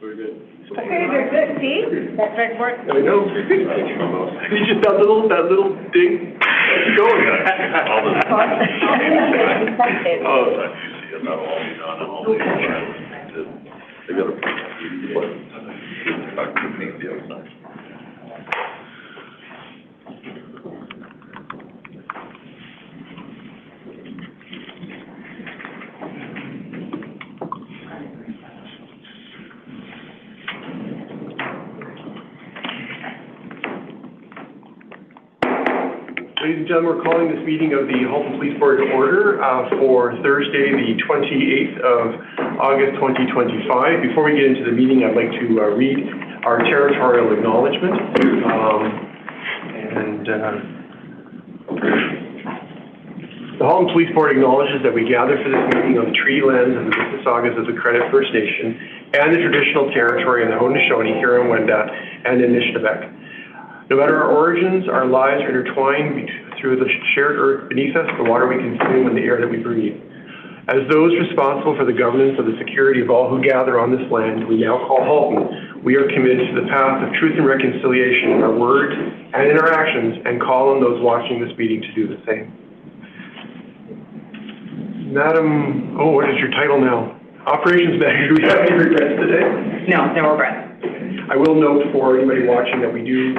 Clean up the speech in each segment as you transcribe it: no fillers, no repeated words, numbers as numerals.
Very good. Okay, very good. See? That's very important. I know. You just that little ding. Going. Oh, you see it. That'll all be done. They got to make the outside. Ladies and gentlemen, we're calling this meeting of the Halton Police Board to order for Thursday, the 28th of August, 2025. Before we get into the meeting, I'd like to read our territorial acknowledgement. The Halton Police Board acknowledges that we gather for this meeting on the treaty lands of the Mississaugas of the Credit First Nation and the traditional territory of the Haudenosaunee, Huron-Wendat, and Anishinaabe. No matter our origins, our lives are intertwined through the shared earth beneath us, the water we consume, and the air that we breathe. As those responsible for the governance of the security of all who gather on this land, we now call Halton, we are committed to the path of truth and reconciliation in our words and in our actions, and call on those watching this meeting to do the same. Madam, what is your title now? Operations Manager, do we have any regrets today? No, no regrets. I will note for anybody watching that we do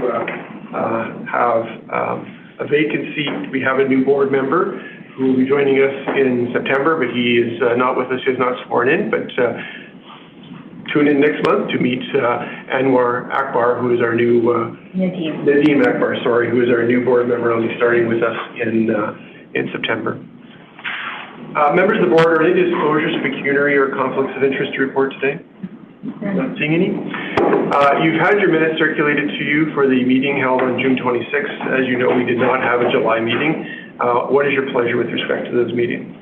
have a vacant seat. We have a new board member who will be joining us in September, but he is not with us. He is not sworn in, but tune in next month to meet Anwar Akbar, who is our new Nadeem Akbar, sorry, who is our new board member, only starting with us in September. Members of the board, are there any disclosures of pecuniary or conflicts of interest to report today? Not seeing any. You've had your minutes circulated to you for the meeting held on June 26th. As you know, we did not have a July meeting. What is your pleasure with respect to those minutes?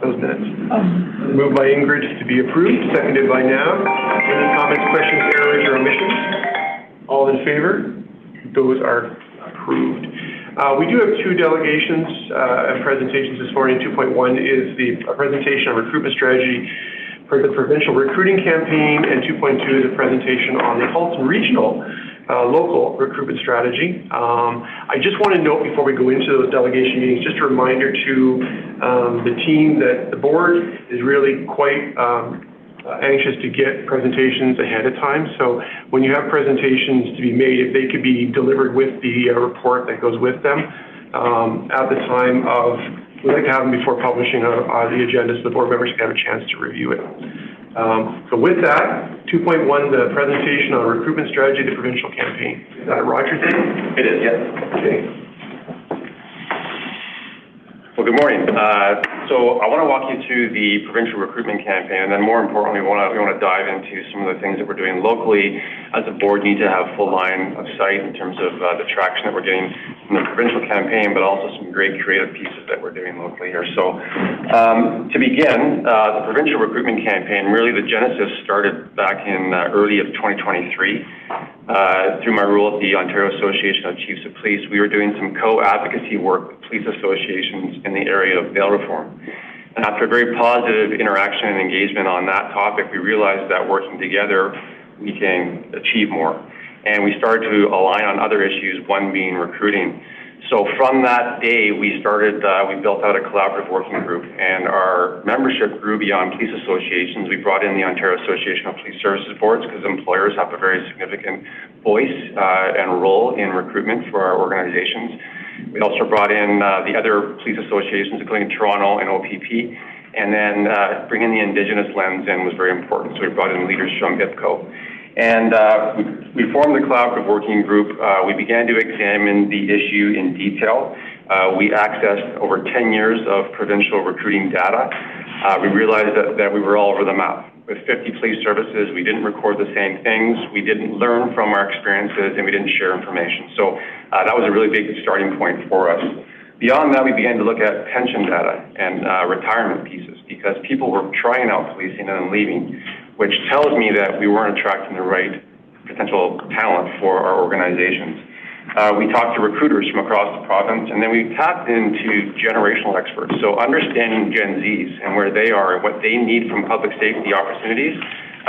Moved by Ingrid to be approved, seconded by Nav. Any comments, questions, errors, or omissions? All in favor? Those are approved. We do have two delegations and presentations this morning. 2.1 is the presentation on recruitment strategy for the provincial recruiting campaign, and 2.2 is a presentation on the Halton Regional local recruitment strategy. I just want to note before we go into those delegation meetings, just a reminder to the team that the board is really quite anxious to get presentations ahead of time. So when you have presentations to be made, if they could be delivered with the report that goes with them at the time of, we'd like to have them before publishing the agenda so the board members can have a chance to review it. So with that, 2.1, the presentation on recruitment strategy of the provincial campaign. Is that a Roger thing? It is, yes. Okay. Well, good morning. So I want to walk you through the provincial recruitment campaign, and then more importantly, we want to dive into some of the things that we're doing locally. As a board, need to have full line of sight in terms of the traction that we're getting from the provincial campaign, but also some great creative pieces that we're doing locally here. So to begin, the provincial recruitment campaign, really the genesis started back in early of 2023. Through my role at the Ontario Association of Chiefs of Police, we were doing some co-advocacy work with police associations in the area of bail reform. And after a very positive interaction and engagement on that topic, we realized that working together, we can achieve more. And we started to align on other issues, one being recruiting. So from that day, we built out a collaborative working group, and our membership grew beyond police associations. We brought in the Ontario Association of Police Services Boards because employers have a very significant voice and role in recruitment for our organizations. We also brought in the other police associations, including Toronto and OPP, and then bringing the Indigenous lens in was very important. So we brought in leaders from IPCO. And we formed the collaborative working group. We began to examine the issue in detail. We accessed over 10 years of provincial recruiting data. We realized that we were all over the map. With 50 police services, we didn't record the same things, we didn't learn from our experiences, and we didn't share information. So that was a really big starting point for us. Beyond that, we began to look at pension data and retirement pieces because people were trying out policing and then leaving, which tells me that we weren't attracting the right potential talent for our organizations. We talked to recruiters from across the province, and then we tapped into generational experts. So understanding Gen Zs and where they are and what they need from public safety opportunities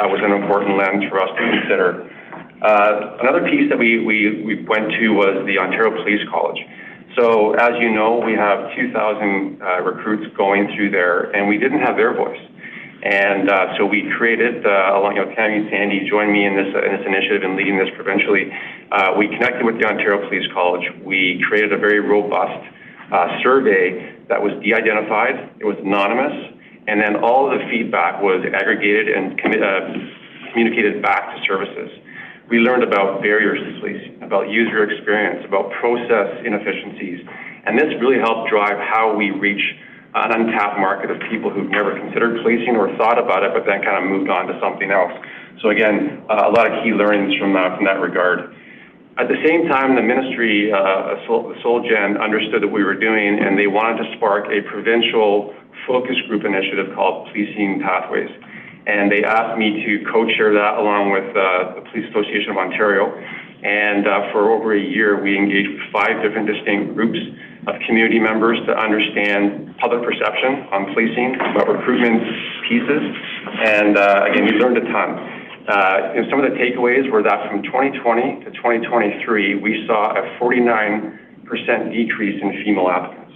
was an important lens for us to consider. Another piece that we went to was the Ontario Police College. So as you know, we have 2,000 recruits going through there, and we didn't have their voice. And so we created, along, Tammy and Sandy joined me in this initiative and leading this provincially. We connected with the Ontario Police College. We created a very robust survey that was de-identified, it was anonymous, and then all of the feedback was aggregated and communicated back to services. We learned about barriers to policing, about user experience, about process inefficiencies, and this really helped drive how we reach an untapped market of people who've never considered policing or thought about it, but then kind of moved on to something else. So again, a lot of key learnings from that regard. At the same time, the ministry, SolGen, understood that we were doing, and they wanted to spark a provincial focus group initiative called Policing Pathways. And they asked me to co-chair that along with the Police Association of Ontario. And for over a year, we engaged with 5 different distinct groups of community members to understand public perception on policing, about recruitment pieces. And again, we learned a ton. And some of the takeaways were that from 2020 to 2023, we saw a 49% decrease in female applicants.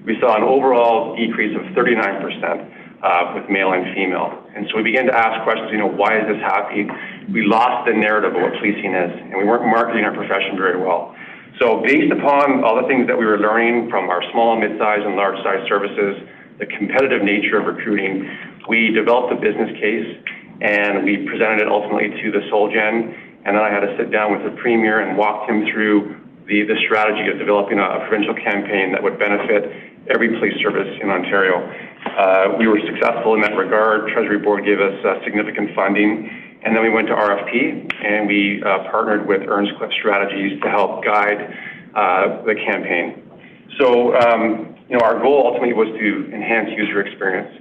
We saw an overall decrease of 39% with male and female. And so we began to ask questions, why is this happening? We lost the narrative of what policing is, and we weren't marketing our profession very well. So based upon all the things that we were learning from our small, mid-sized, and large-sized services, the competitive nature of recruiting, we developed a business case, and we presented it ultimately to the SolGen, and then I had to sit down with the Premier and walk him through the strategy of developing a provincial campaign that would benefit every police service in Ontario. We were successful in that regard. Treasury Board gave us significant funding, and then we went to RFP, and we partnered with Earnscliffe Strategies to help guide the campaign. So, our goal ultimately was to enhance user experience,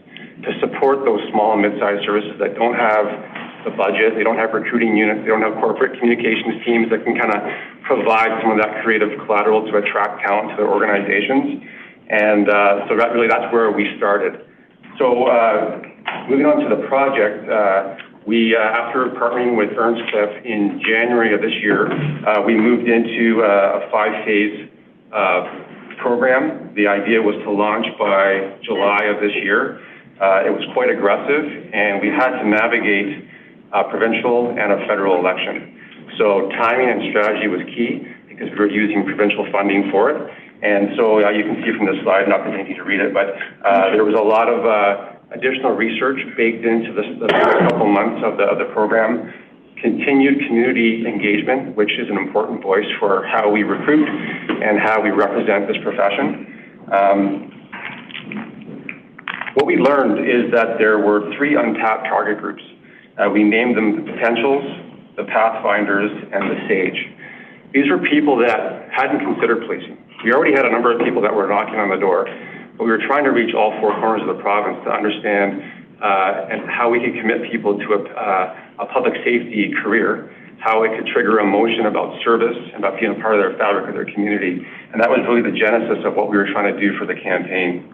to support those small and mid-sized services that don't have the budget, they don't have recruiting units, they don't have corporate communications teams that can kind of provide some of that creative collateral to attract talent to their organizations. And so that's where we started. So moving on to the project, we, after partnering with Earnscliffe in January of this year, we moved into a 5-phase program. The idea was to launch by July of this year. It was quite aggressive, and we had to navigate a provincial and a federal election. So timing and strategy was key because we were using provincial funding for it. And so you can see from this slide, not that you need to read it, but there was a lot of additional research baked into the first couple months of the program. Continued community engagement, which is an important voice for how we recruit and how we represent this profession. What we learned is that there were 3 untapped target groups. We named them the Potentials, the Pathfinders, and the SAGE. These were people that hadn't considered policing. We already had a number of people that were knocking on the door, but we were trying to reach all 4 corners of the province to understand and how we could commit people to a public safety career, how it could trigger emotion about service and about being a part of their fabric of their community. And that was really the genesis of what we were trying to do for the campaign.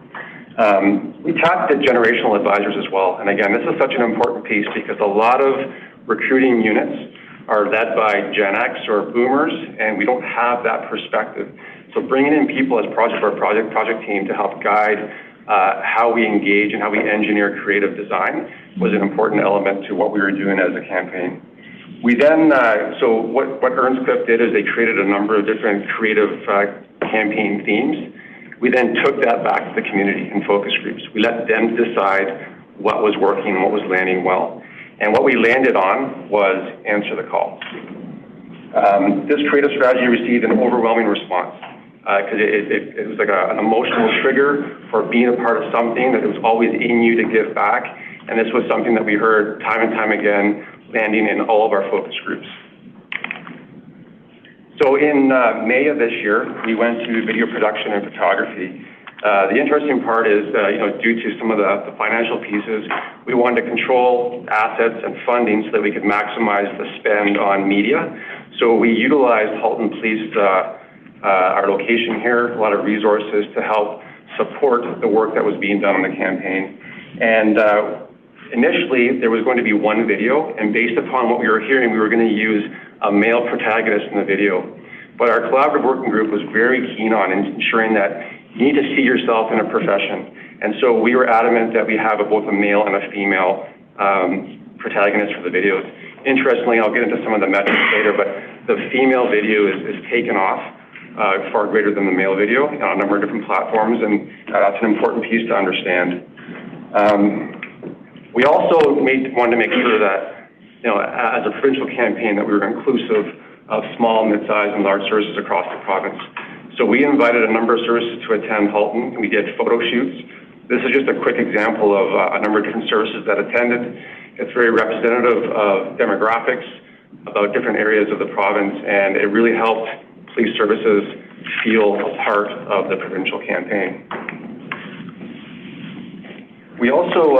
We tapped at generational advisors as well. And again, this is such an important piece because a lot of recruiting units are led by Gen X or boomers, and we don't have that perspective. So bringing in people as part of our project team to help guide how we engage and how we engineer creative design was an important element to what we were doing as a campaign. We then, so what Earnscliffe did is they created a number of different creative campaign themes. We then took that back to the community in focus groups. We let them decide what was working and what was landing well. And what we landed on was answer the call. This creative strategy received an overwhelming response because it was like an emotional trigger for being a part of something that it was always in you to give back. And this was something that we heard time and time again landing in all of our focus groups. So in May of this year, we went to video production and photography. The interesting part is, due to some of the financial pieces, we wanted to control assets and funding so that we could maximize the spend on media. So we utilized Halton Police, our location here, a lot of resources to help support the work that was being done on the campaign. And Initially, there was going to be one video, and based upon what we were hearing, we were going to use a male protagonist in the video. But our collaborative working group was very keen on ensuring that you need to see yourself in a profession. And so we were adamant that we have both a male and a female protagonist for the videos. Interestingly, I'll get into some of the metrics later, but the female video is taken off far greater than the male video on a number of different platforms, and that's an important piece to understand. We also wanted to make sure that, as a provincial campaign, that we were inclusive of small, mid-sized, and large services across the province. So we invited a number of services to attend Halton. We did photo shoots. This is just a quick example of a number of different services that attended. It's very representative of demographics about different areas of the province, and it really helped police services feel a part of the provincial campaign. We also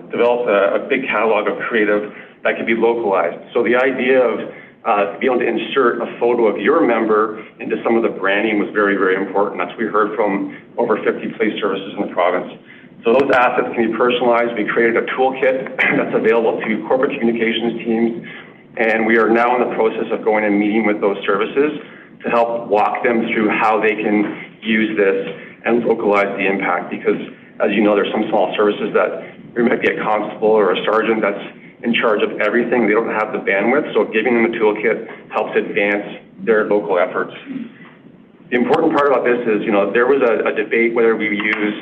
developed a big catalog of creative that could be localized. So the idea of being able to insert a photo of your member into some of the branding was very, very important. That's what we heard from over 50 police services in the province. So those assets can be personalized. We created a toolkit that's available to corporate communications teams, and we are now in the process of going and meeting with those services to help walk them through how they can use this and localize the impact, because as you know, there's some small services that there might be a constable or a sergeant that's in charge of everything. They don't have the bandwidth, so giving them a toolkit helps advance their local efforts. The important part about this is, there was a debate whether we use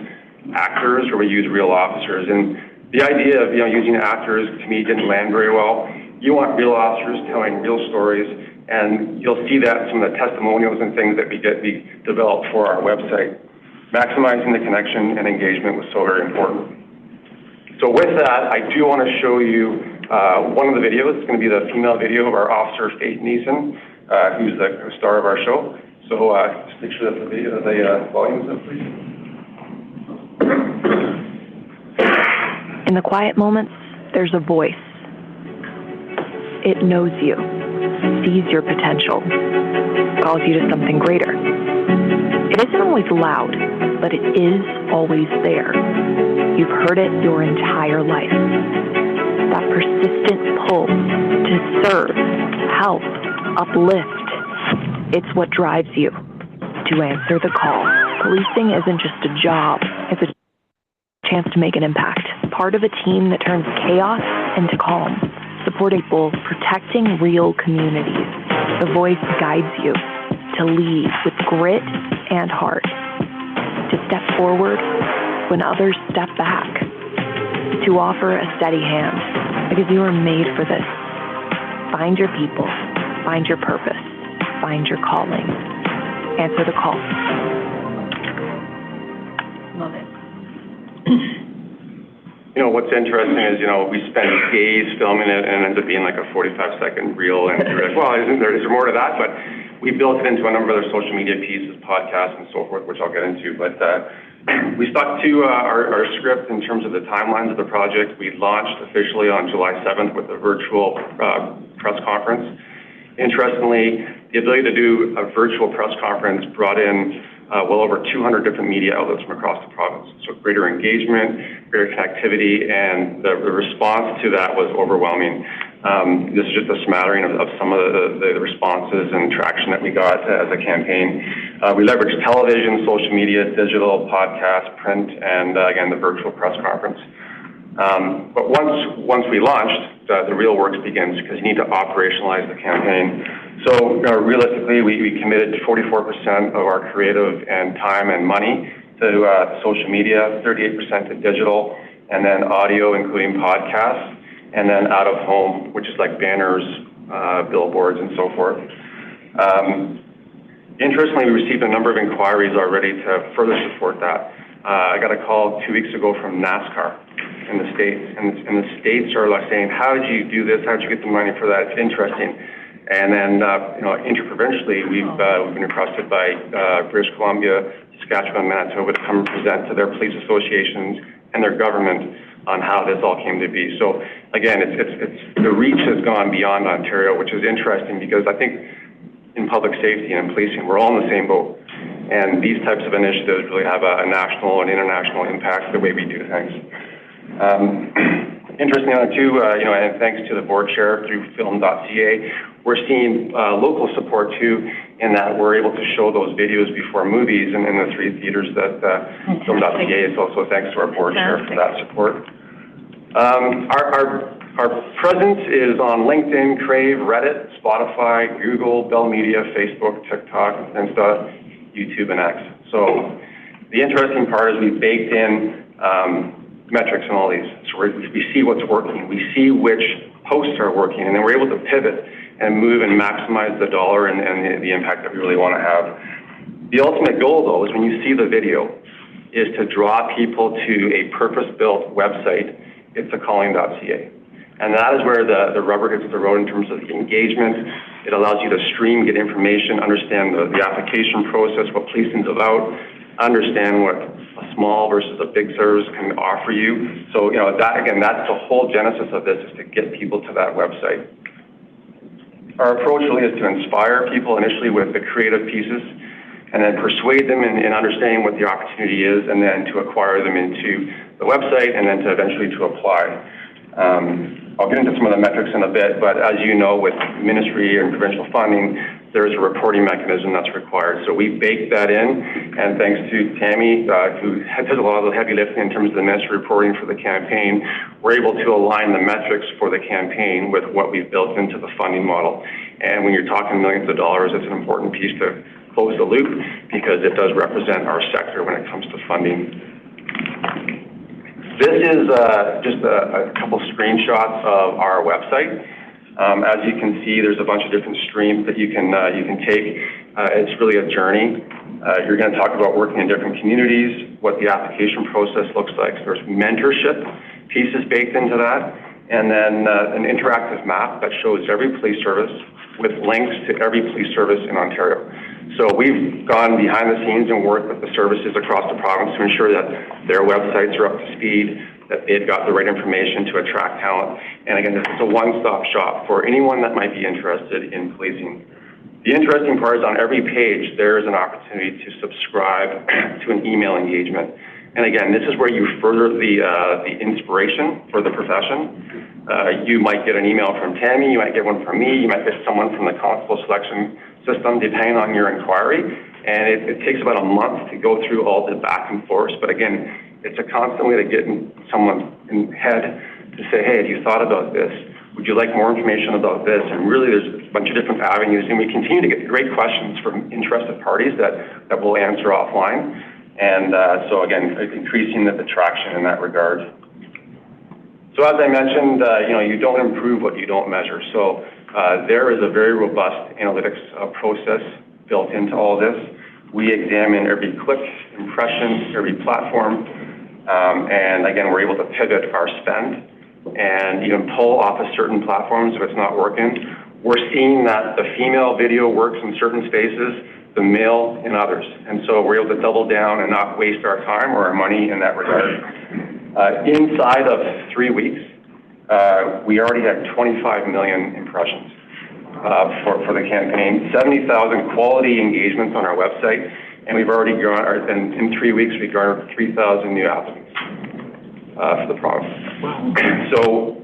actors or we use real officers, and the idea of using actors to me didn't land very well. You want real officers telling real stories, and you'll see that in some of the testimonials and things that we developed for our website. Maximizing the connection and engagement was so very important. So with that, I do want to show you one of the videos. It's going to be the female video of our officer, Faith Neeson, who's the star of our show. So just make sure that the volume's up, please. In the quiet moments, there's a voice. It knows you, sees your potential, calls you to something greater. It isn't always loud, but it is always there. You've heard it your entire life. That persistent pull to serve, help, uplift. It's what drives you to answer the call. Policing isn't just a job, it's a chance to make an impact. Part of a team that turns chaos into calm, supporting people, protecting real communities. The voice guides you to lead with grit and heart, to step forward when others step back, to offer a steady hand, because you are made for this. Find your people, find your purpose, find your calling. Answer the call. Love it. What's interesting is, we spent days filming it and it ends up being like a 45-second reel, and you're like, well, is there more to that? But we built it into a number of other social media pieces, podcasts, and so forth, which I'll get into. But we stuck to our script in terms of the timelines of the project. We launched officially on July 7th with a virtual press conference. Interestingly, the ability to do a virtual press conference brought in well over 200 different media outlets from across the province. So greater engagement, greater connectivity, and the response to that was overwhelming. This is just a smattering of some of the responses and traction that we got as a campaign. We leveraged television, social media, digital, podcast, print, and again, the virtual press conference. But once we launched, the real work begins, because you need to operationalize the campaign. So realistically, we committed 44% of our creative and time and money to social media, 38% to digital, and then audio, including podcasts, and then out of home, which is like banners, billboards, and so forth. Interestingly, we received a number of inquiries already to further support that. I got a call 2 weeks ago from NASCAR in the States, and the States are like saying, how did you do this? How did you get the money for that? It's interesting. And then, interprovincially, we've been requested by British Columbia, Saskatchewan, Manitoba to come and present to their police associations and their government on how this all came to be. So again, it's the reach has gone beyond Ontario, which is interesting, because I think in public safety and in policing, we're all in the same boat. And these types of initiatives really have a national and international impact the way we do things. interesting too, and thanks to the board chair through film.ca, we're seeing local support too, in that we're able to show those videos before movies in the 3 theaters that film.ca is also thanks to our board chair for that support. Our presence is on LinkedIn, Crave, Reddit, Spotify, Google, Bell Media, Facebook, TikTok, Insta, YouTube, and X. So the interesting part is we've baked in metrics in all these. So we see what's working, we see which posts are working, and then we're able to pivot and move and maximize the dollar and the impact that we really want to have. The ultimate goal, though, is when you see the video, is to draw people to a purpose-built website. It's a calling.ca. And that is where the rubber hits the road in terms of the engagement. It allows you to stream, get information, understand the application process, what policing's about, understand what a small versus a big service can offer you. So, that again, that's the whole genesis of this, is to get people to that website. Our approach really is to inspire people initially with the creative pieces, and then persuade them in understanding what the opportunity is, and then to acquire them into the website, and then to eventually to apply. I'll get into some of the metrics in a bit, but as you know, with ministry and provincial funding, there is a reporting mechanism that's required. So we baked that in, and thanks to Tammy, who does a lot of the heavy lifting in terms of the ministry reporting for the campaign, we're able to align the metrics for the campaign with what we've built into the funding model. And when you're talking millions of dollars, it's an important piece to close the loop, because it does represent our sector when it comes to funding. This is just a couple screenshots of our website. As you can see, there's a bunch of different streams that you can take. It's really a journey. You're going to talk about working in different communities, what the application process looks like. So there's mentorship pieces baked into that, and then an interactive map that shows every police service with links to every police service in Ontario. So we've gone behind the scenes and worked with the services across the province to ensure that their websites are up to speed, that they've got the right information to attract talent. And again, this is a one-stop shop for anyone that might be interested in policing. The interesting part is on every page, there is an opportunity to subscribe to an email engagement. And again, this is where you further the inspiration for the profession. You might get an email from Tammy, you might get one from me, you might get someone from the constable selection system, depending on your inquiry. And it takes about a month to go through all the back and forth. But again, it's a constant way to get in someone's head to say, hey, have you thought about this? Would you like more information about this? And really, there's a bunch of different avenues. And we continue to get great questions from interested parties that we'll answer offline. And so again, increasing the traction in that regard. So as I mentioned, you don't improve what you don't measure. So there is a very robust analytics process built into all this. We examine every click, impression, every platform, and again, we're able to pivot our spend and even pull off of certain platforms if it's not working. We're seeing that the female video works in certain spaces, the male in others. And so we're able to double down and not waste our time or our money in that regard. Inside of 3 weeks, we already had 25 million impressions for the campaign, 70,000 quality engagements on our website, and we've already garnered, in 3 weeks, we garnered 3,000 new applicants for the province. Wow. So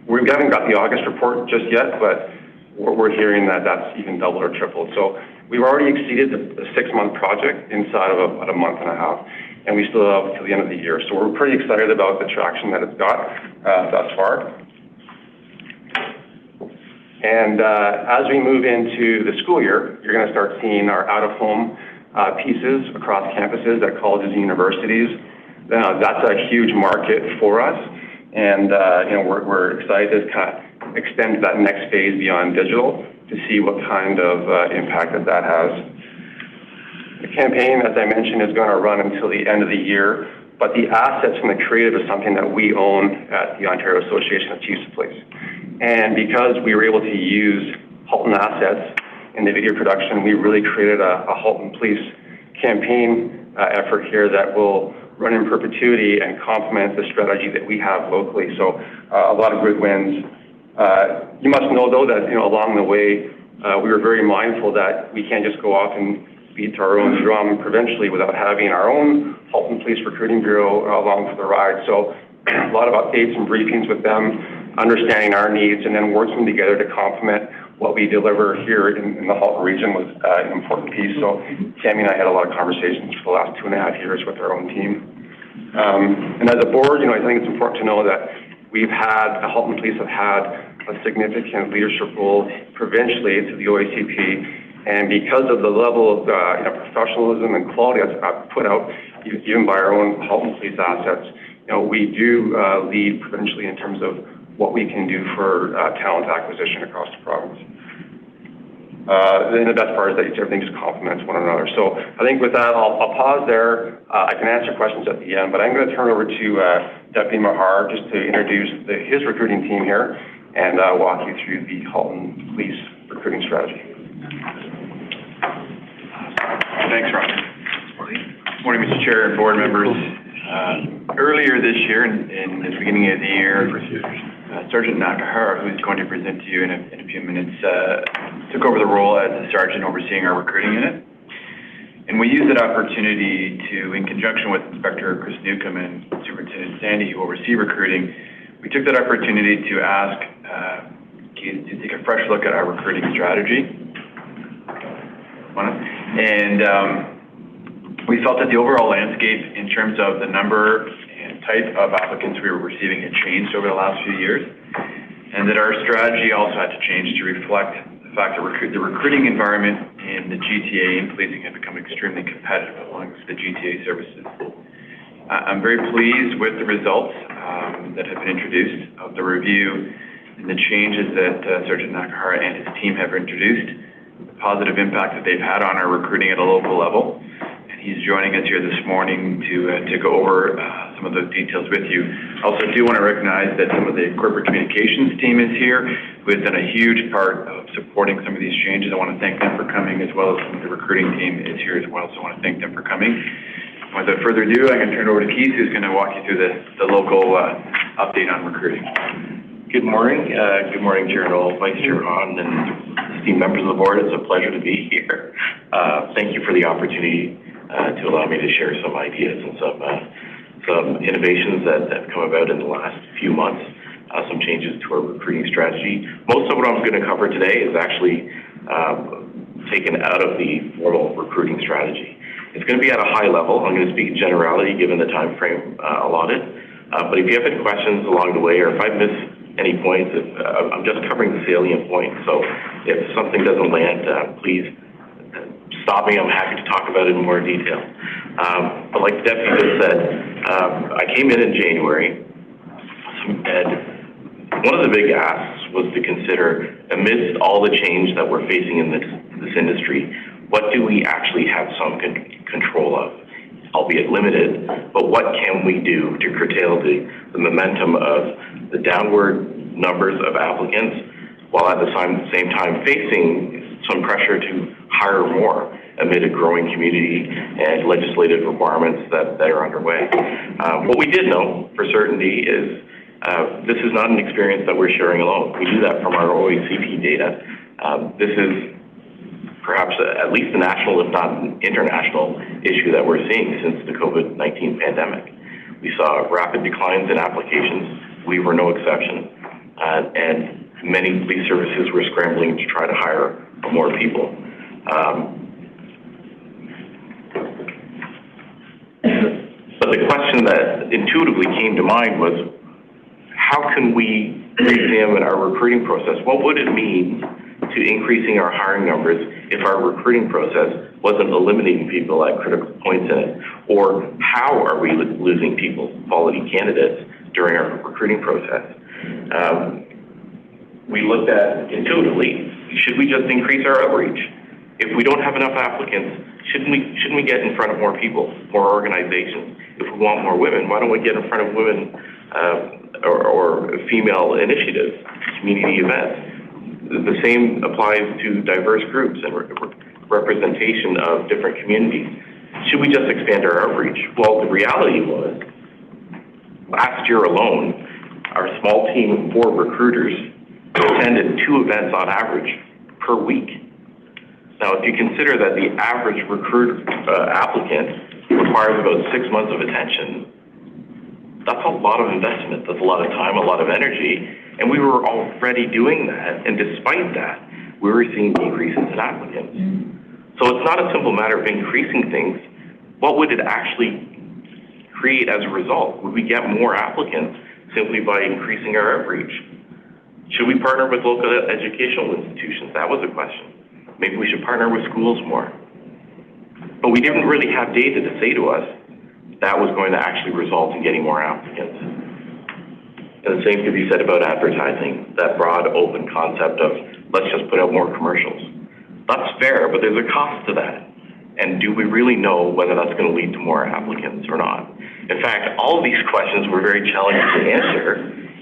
we haven't got the August report just yet, but we're hearing that that's even doubled or tripled. So we've already exceeded the 6-month project inside of about a month and a half, and we still have till the end of the year. So we're pretty excited about the traction that it's got thus far. And as we move into the school year, you're going to start seeing our out-of-home pieces across campuses at colleges and universities. That's a huge market for us, and we're excited to kind of extend that next phase beyond digital to see what kind of impact that has. The campaign, as I mentioned, is going to run until the end of the year, but the assets and the creative is something that we own at the Ontario Association of Chiefs of Police. And because we were able to use Halton assets in the video production, we really created a Halton Police campaign effort here that will run in perpetuity and complement the strategy that we have locally. So a lot of good wins. You must know, though, that along the way, we were very mindful that we can't just go off and beat our own drum provincially without having our own Halton Police Recruiting Bureau along for the ride. So a lot of updates and briefings with them, understanding our needs, and then working together to complement what we deliver here in the Halton region was an important piece. So Tammy and I had a lot of conversations for the last 2.5 years with our own team. And as a board, I think it's important to know that the Halton Police have had a significant leadership role provincially to the OACP, and because of the level of professionalism and quality that's put out, even by our own Halton Police assets, we do lead provincially in terms of what we can do for talent acquisition across the province. And the best part is that everything just complements one another. So I think with that, I'll pause there. I can answer questions at the end, but I'm going to turn over to Deputy Mahar just to introduce his recruiting team here and walk you through the Halton Police recruiting strategy. Thanks, Ron. Morning, Mr. Chair and board members. Earlier this year, in the beginning of the year, Sergeant Nakahara, who's going to present to you in a few minutes, took over the role as the sergeant overseeing our recruiting unit. And we used that opportunity to, in conjunction with Inspector Chris Newcomb and Superintendent Sandy, who oversee recruiting, we took that opportunity to ask Keith to take a fresh look at our recruiting strategy. And we felt that the overall landscape in terms of the number and type of applicants we were receiving had changed over the last few years, and that our strategy also had to change to reflect the fact that the recruiting environment in the GTA and policing had become extremely competitive amongst the GTA services. I'm very pleased with the results that have been introduced of the review and the changes that Sergeant Nakahara and his team have introduced, the positive impact that they've had on our recruiting at a local level. He's joining us here this morning to go over some of those details with you. I also do want to recognize that some of the corporate communications team is here, who has done a huge part of supporting some of these changes. I want to thank them for coming, as well as some of the recruiting team is here as well, so I want to thank them for coming. Without further ado, I'm going to turn it over to Keith, who's going to walk you through the local update on recruiting. Good morning. Good morning, Chair Noel, Vice Chair Ron, and esteemed members of the board. It's a pleasure to be here. Thank you for the opportunity to allow me to share some ideas and some innovations that have come about in the last few months, some changes to our recruiting strategy. Most of what I'm going to cover today is actually taken out of the formal recruiting strategy. It's going to be at a high level. I'm going to speak in generality given the time frame allotted. But if you have any questions along the way, or if I miss any points, I'm just covering the salient points. So if something doesn't land, please stop me. I'm happy to talk about it in more detail. But like the deputy just said, I came in January, and one of the big asks was to consider, amidst all the change that we're facing in this industry, what do we actually have some control of, albeit limited, but what can we do to curtail the momentum of the downward numbers of applicants, while at the same time facing some pressure to hire more amid a growing community and legislative requirements that are underway. What we did know for certainty is this is not an experience that we're sharing alone. We do that from our OACP data. This is perhaps at least a national, if not an international, issue that we're seeing since the COVID-19 pandemic. We saw rapid declines in applications. We were no exception. And many police services were scrambling to try to hire more people. But the question that intuitively came to mind was, how can we re-examine our recruiting process? What would it mean to increasing our hiring numbers if our recruiting process wasn't eliminating people at critical points in it? Or how are we losing people, quality candidates, during our recruiting process? We looked at intuitively, should we just increase our outreach? If we don't have enough applicants, shouldn't we get in front of more people, more organizations? If we want more women, why don't we get in front of women or female initiatives, community events? The same applies to diverse groups and representation of different communities. Should we just expand our outreach? Well, the reality was, last year alone, our small team of 4 recruiters attended 2 events on average per week. Now, if you consider that the average applicant requires about 6 months of attention, That's a lot of investment. That's a lot of time, a lot of energy. And we were already doing that. And despite that, we were seeing decreases in applicants. So it's not a simple matter of increasing things. What would it actually create as a result? Would we get more applicants simply by increasing our outreach? Should we partner with local educational institutions? That was a question. Maybe we should partner with schools more. But we didn't really have data to say to us that was going to actually result in getting more applicants. And the same could be said about advertising, that broad, open concept of let's just put out more commercials. That's fair, but there's a cost to that. And do we really know whether that's going to lead to more applicants or not? In fact, all of these questions were very challenging to answer,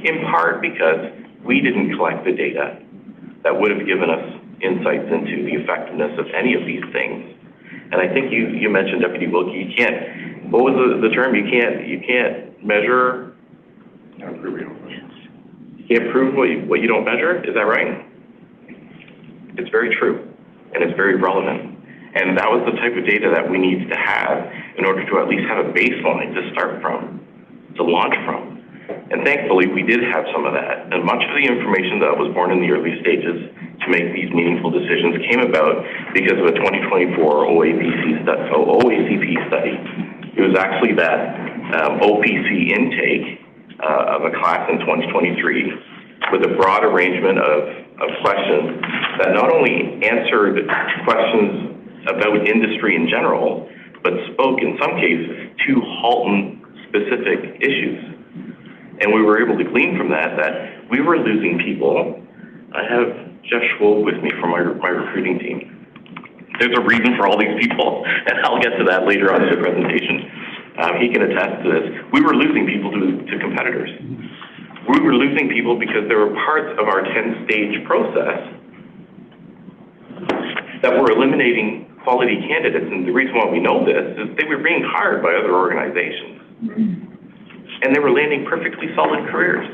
in part because we didn't collect the data that would have given us insights into the effectiveness of any of these things. And I think you mentioned, Deputy Wilkie, you can't, what was the term? You can't measure, you can't prove what you don't measure? Is that right? It's very true, and it's very relevant. And that was the type of data that we needed to have in order to at least have a baseline to start from, to launch from. And thankfully, we did have some of that. And much of the information that was born in the early stages to make these meaningful decisions came about because of a 2024 OACP study. It was actually that OPC intake of a class in 2023 with a broad arrangement of questions that not only answered questions about industry in general, but spoke in some cases to Halton-specific issues. And we were able to glean from that we were losing people. I have Jeff Schwob with me from my recruiting team. There's a reason for all these people, and I'll get to that later on in the presentation. He can attest to this. We were losing people to competitors. We were losing people because there were parts of our 10-stage process that were eliminating quality candidates. And the reason why we know this is they were being hired by other organizations. And they were landing perfectly solid careers.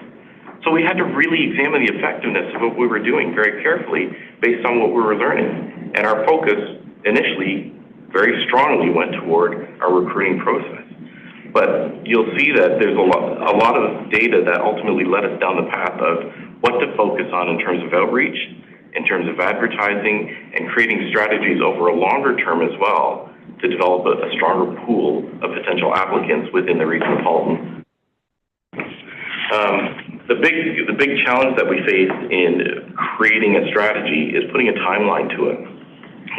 So we had to really examine the effectiveness of what we were doing very carefully based on what we were learning. And our focus initially very strongly went toward our recruiting process. But you'll see that there's a lot of data that ultimately led us down the path of what to focus on in terms of outreach, in terms of advertising, and creating strategies over a longer term as well to develop a stronger pool of potential applicants within the region of Halton. The big challenge that we faced in creating a strategy is putting a timeline to it.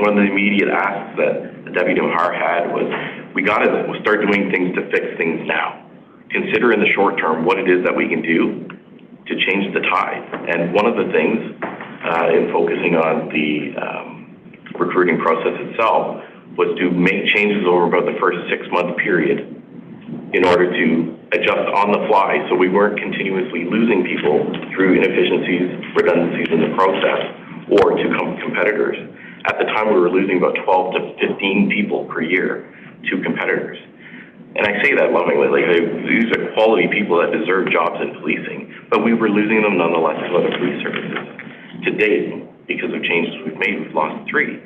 One of the immediate asks that the Deputy Mayor had was, we got to start doing things to fix things now. Consider in the short term what it is that we can do to change the tide. And one of the things in focusing on the recruiting process itself was to make changes over about the first 6-month period in order to adjust on the fly so we weren't continuously losing people through inefficiencies, redundancies in the process, or to competitors. At the time, we were losing about 12 to 15 people per year to competitors. And I say that lovingly, like these are quality people that deserve jobs in policing, but we were losing them nonetheless to other police services. To date, because of changes we've made, we've lost 3.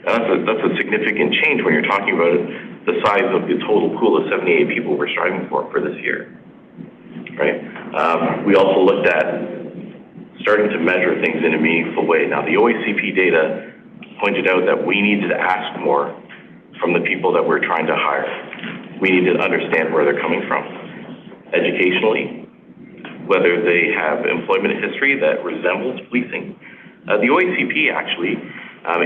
That's a significant change when you're talking about the size of the total pool of 78 people we're striving for this year, right? We also looked at starting to measure things in a meaningful way. Now, the OACP data pointed out that we needed to ask more from the people that we're trying to hire. We need to understand where they're coming from educationally, whether they have employment history that resembles policing. The OACP actually,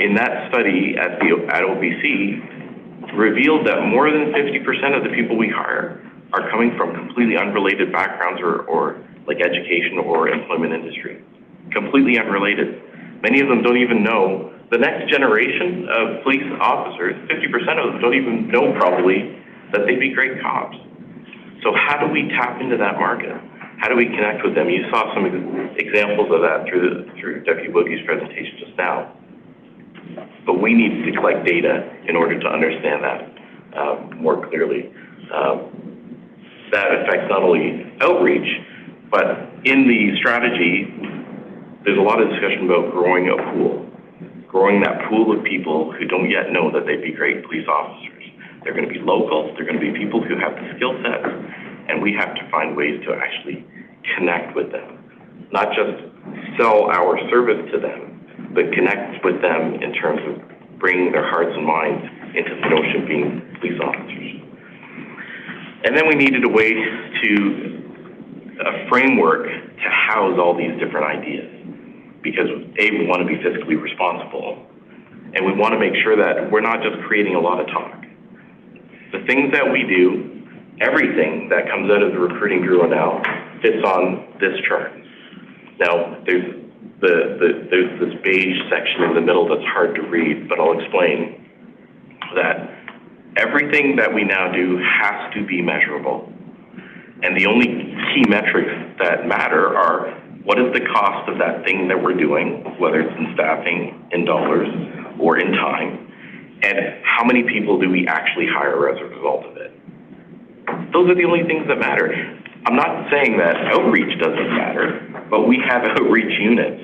in that study at OBC, revealed that more than 50% of the people we hire are coming from completely unrelated backgrounds or like education or employment industry. Completely unrelated. Many of them don't even know, the next generation of police officers, 50% of them don't even know probably that they'd be great cops. So how do we tap into that market? How do we connect with them? You saw some examples of that through Deputy Wilkie's presentation just now. But we need to collect data in order to understand that more clearly. That affects not only outreach, but in the strategy, there's a lot of discussion about growing a pool. Growing that pool of people who don't yet know that they'd be great police officers. They're going to be local. They're going to be people who have the skill sets. and we have to find ways to actually connect with them, not just sell our service to them, but connect with them in terms of bringing their hearts and minds into the notion of being police officers. And then we needed a way a framework to house all these different ideas, because we want to be fiscally responsible, and we want to make sure that we're not just creating a lot of talk. The things that we do, everything that comes out of the recruiting bureau now fits on this chart. Now, there's this beige section in the middle that's hard to read, but I'll explain that everything that we now do has to be measurable. And the only key metrics that matter are what is the cost of that thing that we're doing, whether it's in staffing, in dollars, or in time, and how many people do we actually hire as a result of it. Those are the only things that matter. I'm not saying that outreach doesn't matter, but we have outreach units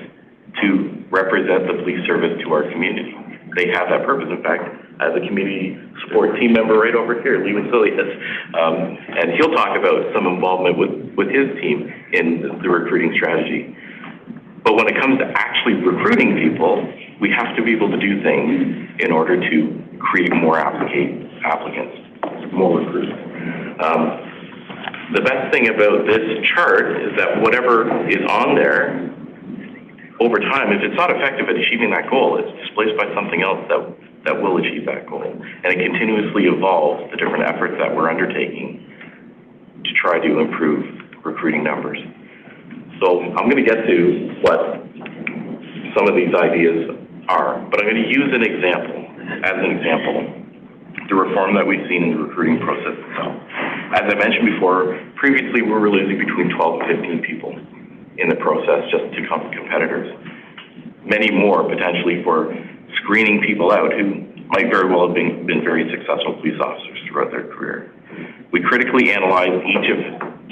to represent the police service to our community. They have that purpose. In fact, as a community support team member right over here, Lee Mansilius, and he'll talk about some involvement with his team in the recruiting strategy. But when it comes to actually recruiting people, we have to be able to do things in order to create more applicants, more recruits. The best thing about this chart is that whatever is on there, over time, if it's not effective at achieving that goal, it's displaced by something else that will achieve that goal. And it continuously evolves the different efforts that we're undertaking to try to improve recruiting numbers. So I'm going to get to what some of these ideas are, but I'm going to use as an example, the reform that we've seen in the recruiting process itself. As I mentioned before, previously we were losing between 12 and 15 people in the process just to competitors. Many more potentially for screening people out who might very well have been very successful police officers throughout their career. We critically analyzed each of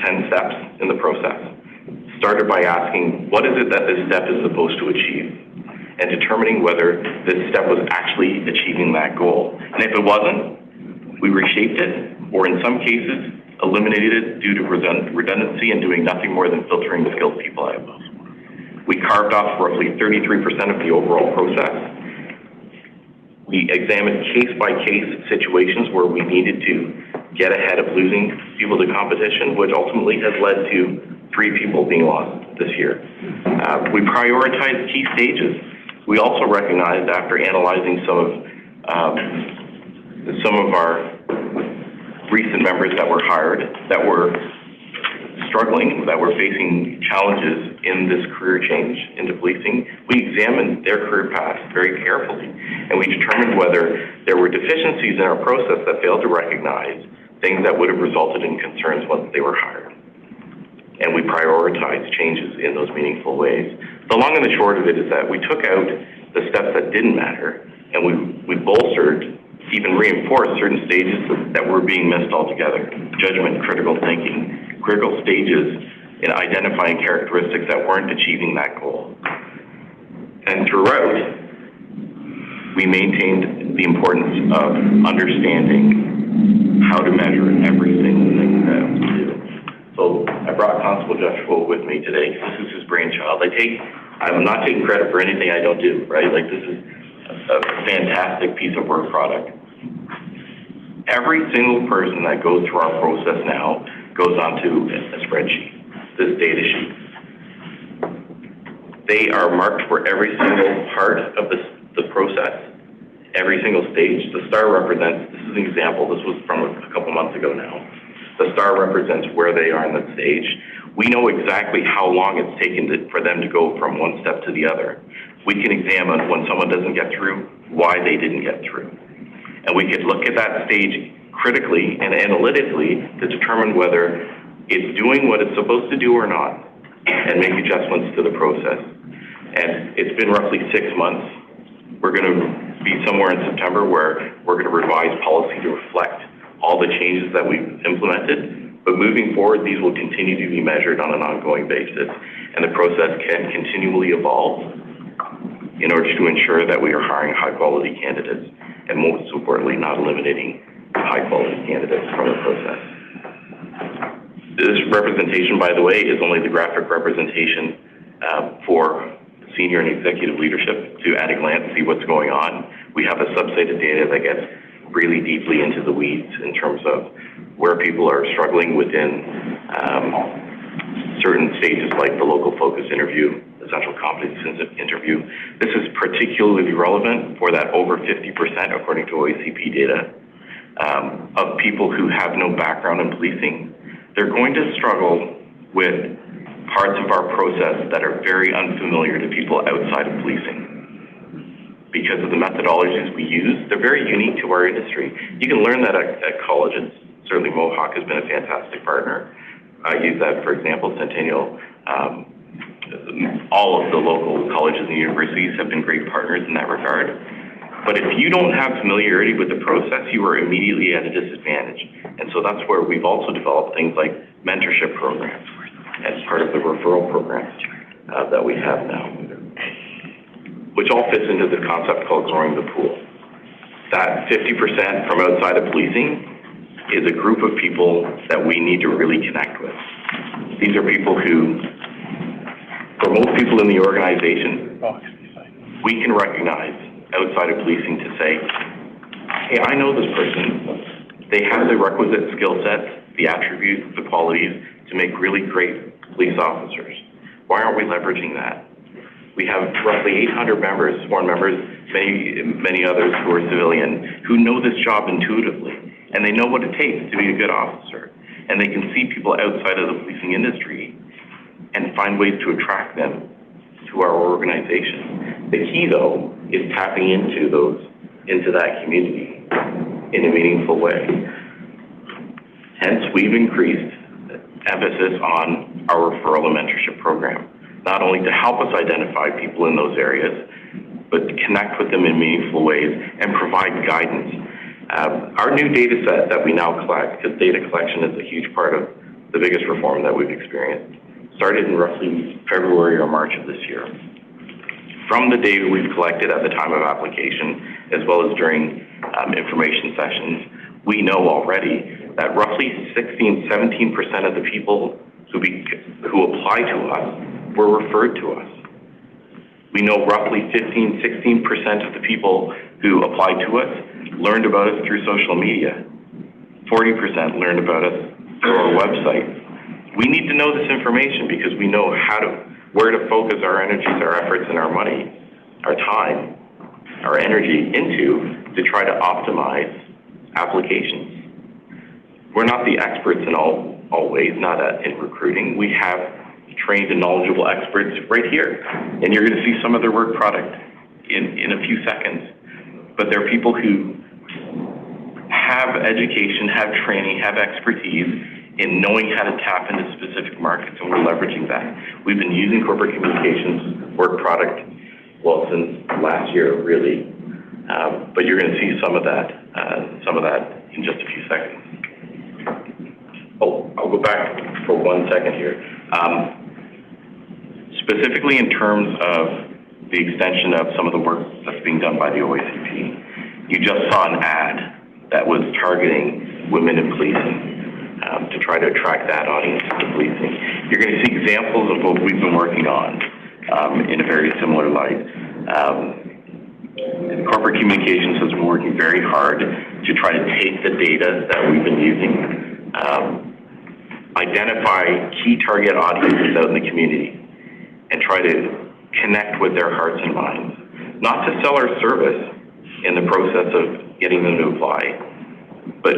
10 steps in the process, started by asking what is it that this step is supposed to achieve, and determining whether this step was actually achieving that goal. And if it wasn't, we reshaped it, or in some cases, eliminated it due to redundancy and doing nothing more than filtering skilled people out. We carved off roughly 33% of the overall process. We examined case-by-case situations where we needed to get ahead of losing people to competition, which ultimately has led to 3 people being lost this year. We prioritized key stages. We also recognized, after analyzing some of our recent members that were hired, that were struggling, that were facing challenges in this career change into policing, we examined their career paths very carefully, and we determined whether there were deficiencies in our process that failed to recognize things that would have resulted in concerns once they were hired. And we prioritized changes in those meaningful ways. The long and the short of it is that we took out the steps that didn't matter, and we bolstered, even reinforced certain stages that were being missed altogether. Judgment, critical thinking, critical stages in identifying characteristics that weren't achieving that goal. And throughout, we maintained the importance of understanding how to measure every single thing that we do. So I brought Constable Joshua with me today. This is his brainchild. I'm not taking credit for anything I don't do, right? Like, this is a fantastic piece of work product. Every single person that goes through our process now goes onto a spreadsheet, this data sheet. They are marked for every single part of the process, every single stage. The star represents, this is an example, this was from a couple months ago now. The star represents where they are in that stage. We know exactly how long it's taken for them to go from one step to the other. We can examine when someone doesn't get through, why they didn't get through. And we could look at that stage critically and analytically to determine whether it's doing what it's supposed to do or not, and make adjustments to the process. And it's been roughly 6 months. We're going to be somewhere in September where we're going to revise policy to reflect all the changes that we've implemented. But moving forward, these will continue to be measured on an ongoing basis, and the process can continually evolve in order to ensure that we are hiring high-quality candidates, and most importantly, not eliminating high-quality candidates from the process. This representation, by the way, is only the graphic representation for senior and executive leadership to at a glance see what's going on. We have a subset of data that gets really deeply into the weeds in terms of where people are struggling within certain stages like the local focus interview, the central competence interview. This is particularly relevant for that over 50%, according to OACP data, of people who have no background in policing. They're going to struggle with parts of our process that are very unfamiliar to people outside of policing. Because of the methodologies we use, they're very unique to our industry. You can learn that at colleges. Certainly Mohawk has been a fantastic partner. I use that, for example, Centennial. All of the local colleges and universities have been great partners in that regard. But if you don't have familiarity with the process, you are immediately at a disadvantage. And so that's where we've also developed things like mentorship programs as part of the referral program that we have now, which all fits into the concept called growing the pool. That 50% from outside of policing is a group of people that we need to really connect with. These are people who, for most people in the organization, we can recognize outside of policing to say, hey, I know this person. They have the requisite skill sets, the attributes, the qualities to make really great police officers. Why aren't we leveraging that? We have roughly 800 members, sworn members, many others who are civilian, who know this job intuitively, and they know what it takes to be a good officer. And they can see people outside of the policing industry and find ways to attract them to our organization. The key, though, is tapping into that community in a meaningful way. Hence, we've increased emphasis on our referral and mentorship program, not only to help us identify people in those areas, but to connect with them in meaningful ways and provide guidance. Our new data set that we now collect, because data collection is a huge part of the biggest reform that we've experienced, started in roughly February or March of this year. From the data we've collected at the time of application, as well as during information sessions, we know already that roughly 16-17% of the people who apply to us were referred to us. We know roughly 15-16% of the people who applied to us learned about us through social media. 40% learned about us through our website. We need to know this information because we know where to focus our energies, our efforts, and our money, our time, our energy into to try to optimize applications. We're not the experts in all ways, not in recruiting. We have trained and knowledgeable experts right here, and you're going to see some of their work product in a few seconds. But they're people who have education, have training, have expertise in knowing how to tap into specific markets, and we're leveraging that. We've been using corporate communications work product, well, since last year, really. But you're going to see some of that in just a few seconds. Oh, I'll go back for 1 second here. Specifically in terms of the extension of some of the work that's being done by the OACP, you just saw an ad that was targeting women in policing to try to attract that audience to policing. You're going to see examples of what we've been working on in a very similar light. Corporate communications has been working very hard to try to take the data that we've been using, identify key target audiences out in the community, and try to connect with their hearts and minds. Not to sell our service in the process of getting them to apply, but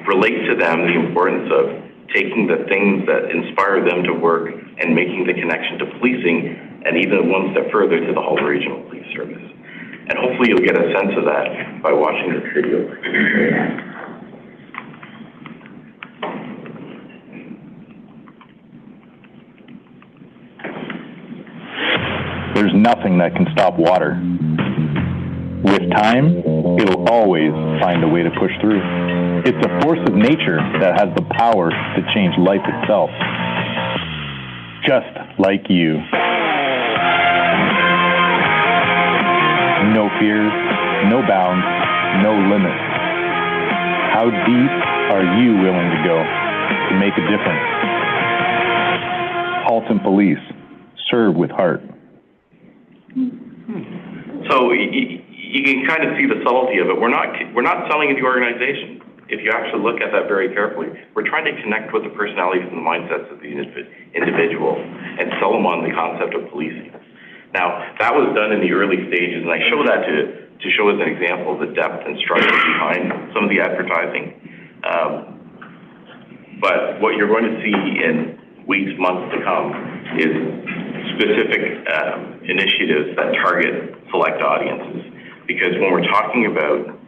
relate to them the importance of taking the things that inspire them to work and making the connection to policing, and even one step further to the Hull Regional Police Service. And hopefully you'll get a sense of that by watching this video. There's nothing that can stop water. With time, it'll always find a way to push through. It's a force of nature that has the power to change life itself. Just like you. No fears, no bounds, no limits. How deep are you willing to go to make a difference? Halton Police. Serve with heart. So you can kind of see the subtlety of it. We're not selling the organization. If you actually look at that very carefully, we're trying to connect with the personalities and the mindsets of the individual and sell them on the concept of policing. Now, that was done in the early stages, and I show that to show as an example of the depth and structure behind some of the advertising. But what you're going to see in weeks, months to come is specific initiatives that target select audiences. Because when we're talking about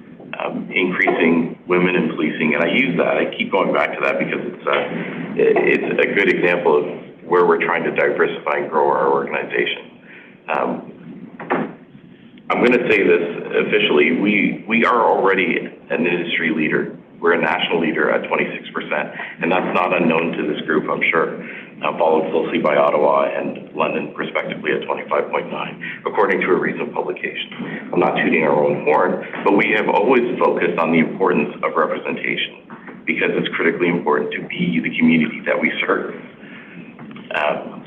increasing women in policing, and I keep going back to that because it's a good example of where we're trying to diversify and grow our organization. I'm going to say this officially, we are already an industry leader. We're a national leader at 26%, and that's not unknown to this group, I'm sure, followed closely by Ottawa and London, respectively, at 25.9, according to a recent publication. I'm not tooting our own horn, but we have always focused on the importance of representation because it's critically important to be the community that we serve.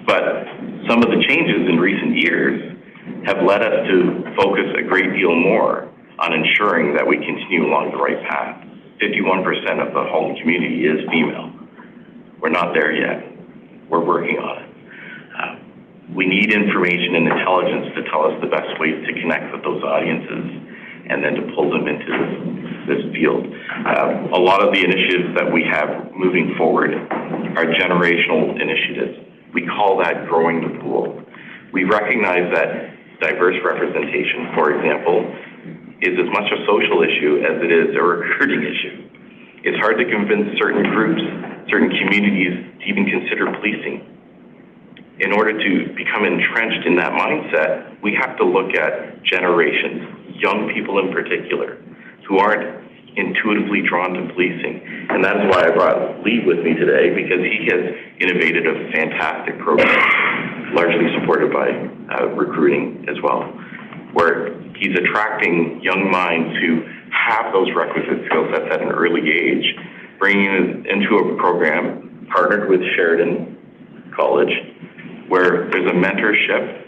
But some of the changes in recent years have led us to focus a great deal more on ensuring that we continue along the right path. 51% of the Halton community is female. We're not there yet. We're working on it. We need information and intelligence to tell us the best ways to connect with those audiences and then to pull them into this field. A lot of the initiatives that we have moving forward are generational initiatives. We call that growing the pool. We recognize that diverse representation, for example, is as much a social issue as it is a recruiting issue. It's hard to convince certain groups, certain communities to even consider policing. In order to become entrenched in that mindset, we have to look at generations, young people in particular, who aren't intuitively drawn to policing. And that is why I brought Lee with me today, because he has innovated a fantastic program, largely supported by recruiting as well, where he's attracting young minds who have those requisite skill sets at an early age, bringing it into a program partnered with Sheridan College, where there's a mentorship,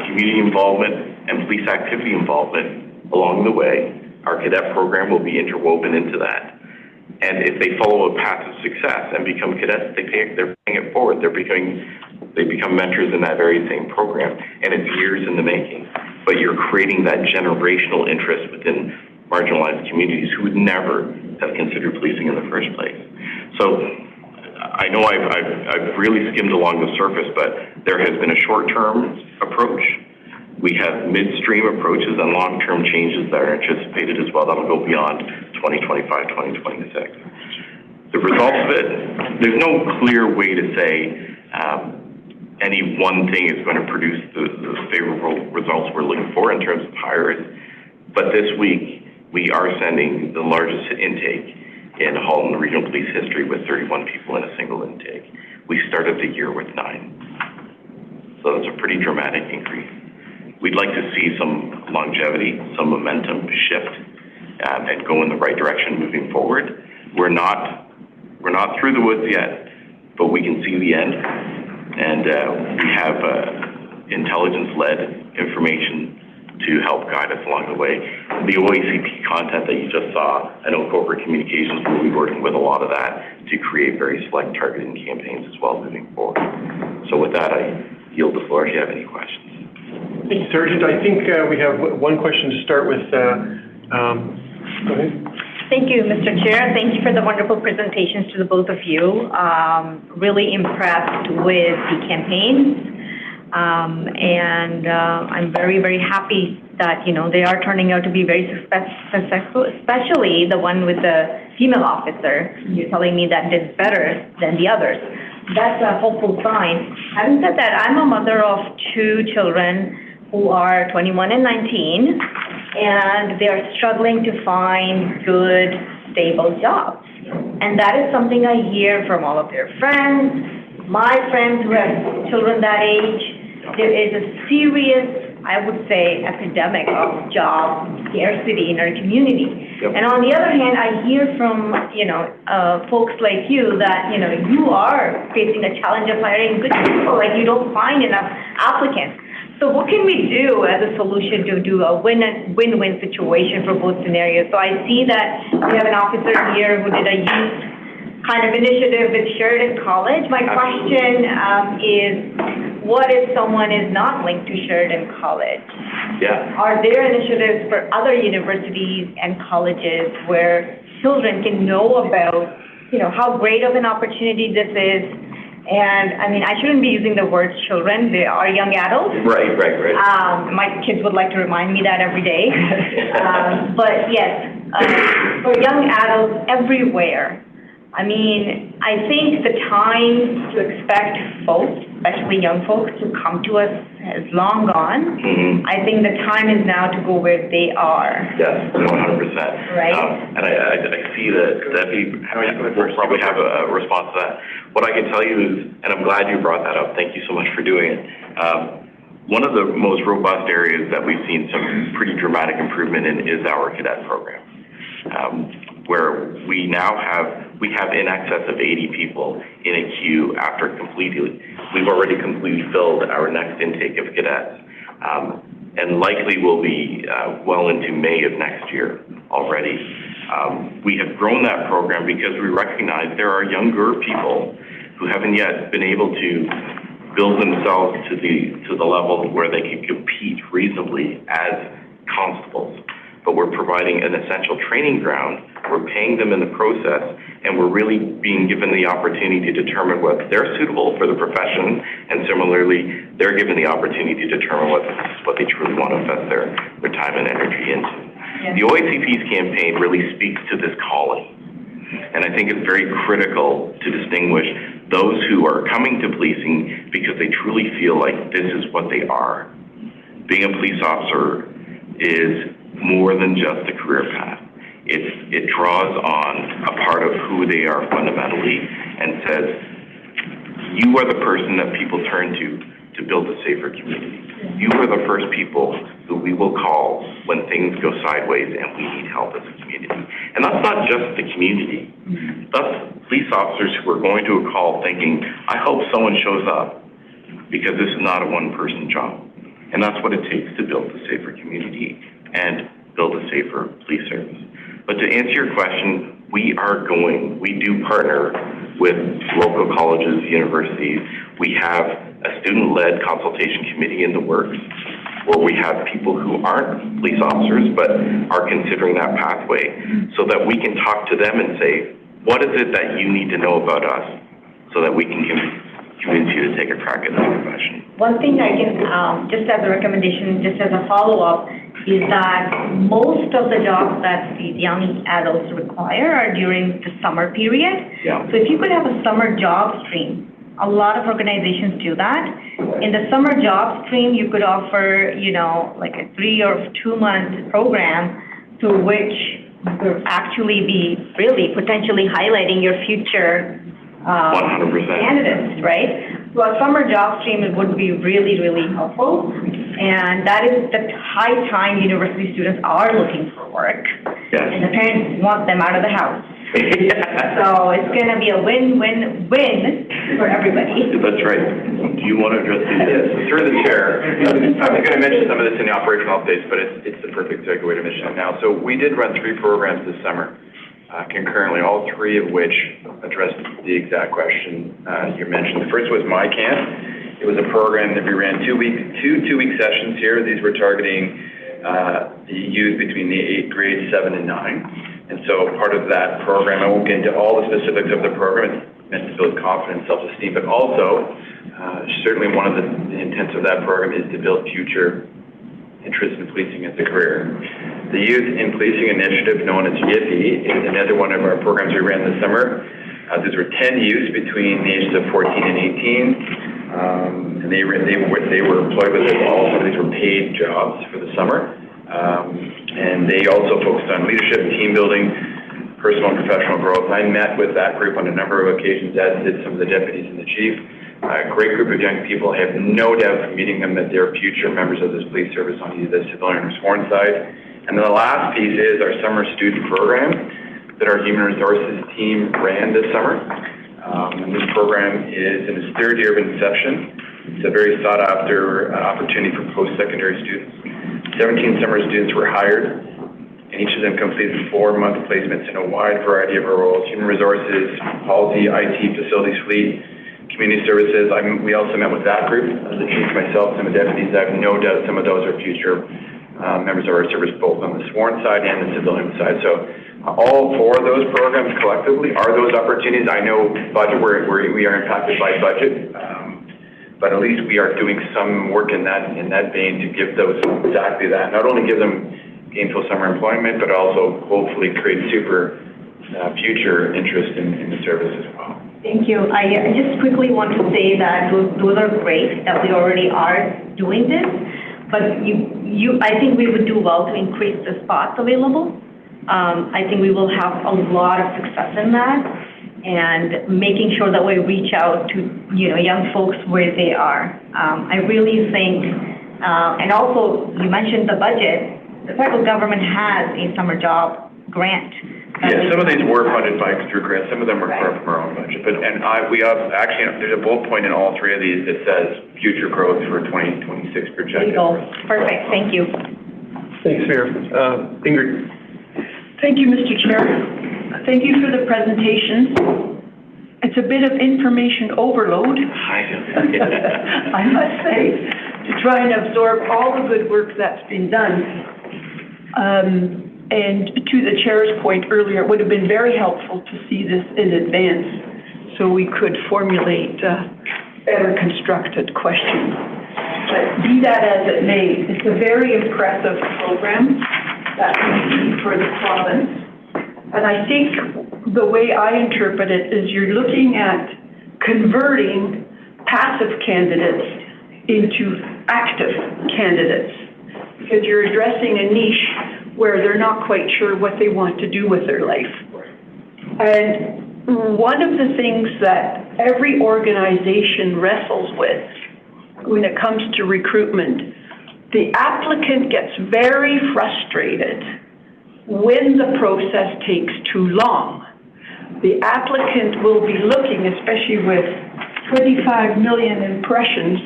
community involvement, and police activity involvement along the way. Our cadet program will be interwoven into that. And if they follow a path of success and become cadets, they're paying it forward. They become mentors in that very same program, and it's years in the making. But you're creating that generational interest within marginalized communities who would never have considered policing in the first place. So I know I've really skimmed along the surface, but there has been a short-term approach. We have midstream approaches and long-term changes that are anticipated as well that'll go beyond 2025, 2026. The results of it, there's no clear way to say any one thing is going to produce the favorable results we're looking for in terms of hires. But this week, we are sending the largest intake in Halton Regional Police history with 31 people in a single intake. We started the year with 9. So that's a pretty dramatic increase. We'd like to see some longevity, some momentum shift, and go in the right direction moving forward. We're not through the woods yet, but we can see the end. And we have intelligence-led information to help guide us along the way. The OACP content that you just saw, I know corporate communications will be working with a lot of that to create very select targeting campaigns as well moving forward. So with that, I yield the floor if you have any questions. Thank you, Sergeant. I think we have one question to start with. Go ahead. Thank you, Mr. Chair. Thank you for the wonderful presentations to the both of you. Really impressed with the campaigns. And I'm very, very happy that, they are turning out to be very successful, especially the one with the female officer. You're telling me that did better than the others. That's a hopeful sign. Having said that, I'm a mother of 2 children who are 21 and 19, and they are struggling to find good, stable jobs. And that is something I hear from all of their friends, my friends who have children that age. There is a serious I would say, epidemic of job scarcity in our community. Yep. And on the other hand, I hear from, folks like you that, you are facing a challenge of hiring good people, like you don't find enough applicants. So what can we do as a solution to do a win-win situation for both scenarios? So I see that we have an officer here who did a youth kind of initiative with Sheridan College. My question is, what if someone is not linked to Sheridan College? Yeah. Are there initiatives for other universities and colleges where children can know about, how great of an opportunity this is? And I mean, I shouldn't be using the word children, they are young adults. Right. My kids would like to remind me that every day. But yes, for young adults everywhere, I mean, I think the time to expect folks, especially young folks, to come to us has long gone. Mm-hmm. I think the time is now to go where they are. Yes, 100%. Right. And I see that Debbie will probably have a response to that. What I can tell you is, and I'm glad you brought that up, thank you so much for doing it. One of the most robust areas that we've seen some pretty dramatic improvement in is our cadet program, where we have in excess of 80 people in a queue after we've already completely filled our next intake of cadets, and likely will be well into May of next year already. We have grown that program because we recognize there are younger people who haven't yet been able to build themselves to the level where they can compete reasonably as constables. But we're providing an essential training ground, we're paying them in the process, and we're really being given the opportunity to determine whether they're suitable for the profession, and similarly, they're given the opportunity to determine what they truly want to invest their time and energy into. Yeah. The OACP's campaign really speaks to this calling, and I think it's very critical to distinguish those who are coming to policing because they truly feel like this is what they are. Being a police officer is more than just a career path. It draws on a part of who they are fundamentally and says, you are the person that people turn to build a safer community. You are the first people who we will call when things go sideways and we need help as a community. And that's not just the community. That's police officers who are going to a call thinking, I hope someone shows up, because this is not a one-person job. And that's what it takes to build a safer community and build a safer police service. But to answer your question, we do partner with local colleges, universities. We have a student-led consultation committee in the works where we have people who aren't police officers but are considering that pathway so that we can talk to them and say, what is it that you need to know about us so that we can convince you to take a crack at this profession? One thing I can, just as a recommendation, just as a follow-up, is that most of the jobs that these young adults require are during the summer period. Yeah. So if you could have a summer job stream, a lot of organizations do that. In the summer job stream, you could offer, like a 3 or 2 month program through which would actually be really potentially highlighting your future 100%. candidates, right? So a summer job stream would be really, really helpful. And that is the high time university students are looking for work. Yes. And the parents want them out of the house. Yeah. So it's going to be a win-win-win for everybody. That's right. Do you want to address these? Yes, through the chair. I was going to mention some of this in the operational updates, but it's the perfect segue to mention it now. So we did run 3 programs this summer, concurrently, all 3 of which addressed the exact question you mentioned. The first was MyCamp. It was a program that we ran 2 two-week sessions here. These were targeting the youth between the 8th grade, 7 and 9. And so part of that program, I won't get into all the specifics of the program, it's meant to build confidence, self-esteem, but also certainly one of the intents of that program is to build future interest in policing as a career. The Youth in Policing Initiative, known as YIPI, is another one of our programs we ran this summer. These were 10 youths between the ages of 14 and 18. And they were employed with us all. Some of these were paid jobs for the summer. And they also focused on leadership, team building, personal and professional growth. I met with that group on a number of occasions, as did some of the deputies and the chief. a great group of young people. I have no doubt from meeting them that they're future members of this police service on either the civilian or sworn side. And then the last piece is our summer student program that our human resources team ran this summer. And this program is in its third year of inception. It's a very sought after opportunity for post-secondary students. 17 summer students were hired, and each of them completed 4-month placements in a wide variety of roles: human resources, policy, IT, facilities, fleet, community services. We also met with that group, the chief, myself, some of the deputies. I have no doubt some of those are future members of our service, both on the sworn side and the civilian side. So all 4 of those programs collectively are those opportunities. I know budget, we are impacted by budget, but at least we are doing some work in that vein to give those exactly that. Not only give them gainful summer employment, but also hopefully create future interest in the service as well. Thank you. I just quickly want to say that those are great, that we already are doing this, but I think we would do well to increase the spots available. I think we will have a lot of success in that, and making sure that we reach out to young folks where they are. I really think, and also you mentioned the budget. The federal government has a summer job grant. Yeah, some of these were funded through grants. Some of them were from our own budget. We have actually, there's a bullet point in all 3 of these that says future growth for 2026 projected. Perfect. Thank you. Thanks, Mayor. Ingrid. Thank you, Mr. Chair. Thank you for the presentation. It's a bit of information overload, I must say, to try and absorb all the good work that's been done. And to the chair's point earlier, it would have been very helpful to see this in advance so we could formulate better constructed questions. But be that as it may, it's a very impressive program that we see for the province. And I think the way I interpret it is you're looking at converting passive candidates into active candidates, because you're addressing a niche where they're not quite sure what they want to do with their life. And one of the things that every organization wrestles with when it comes to recruitment, the applicant gets very frustrated when the process takes too long. The applicant will be looking, especially with 25 million impressions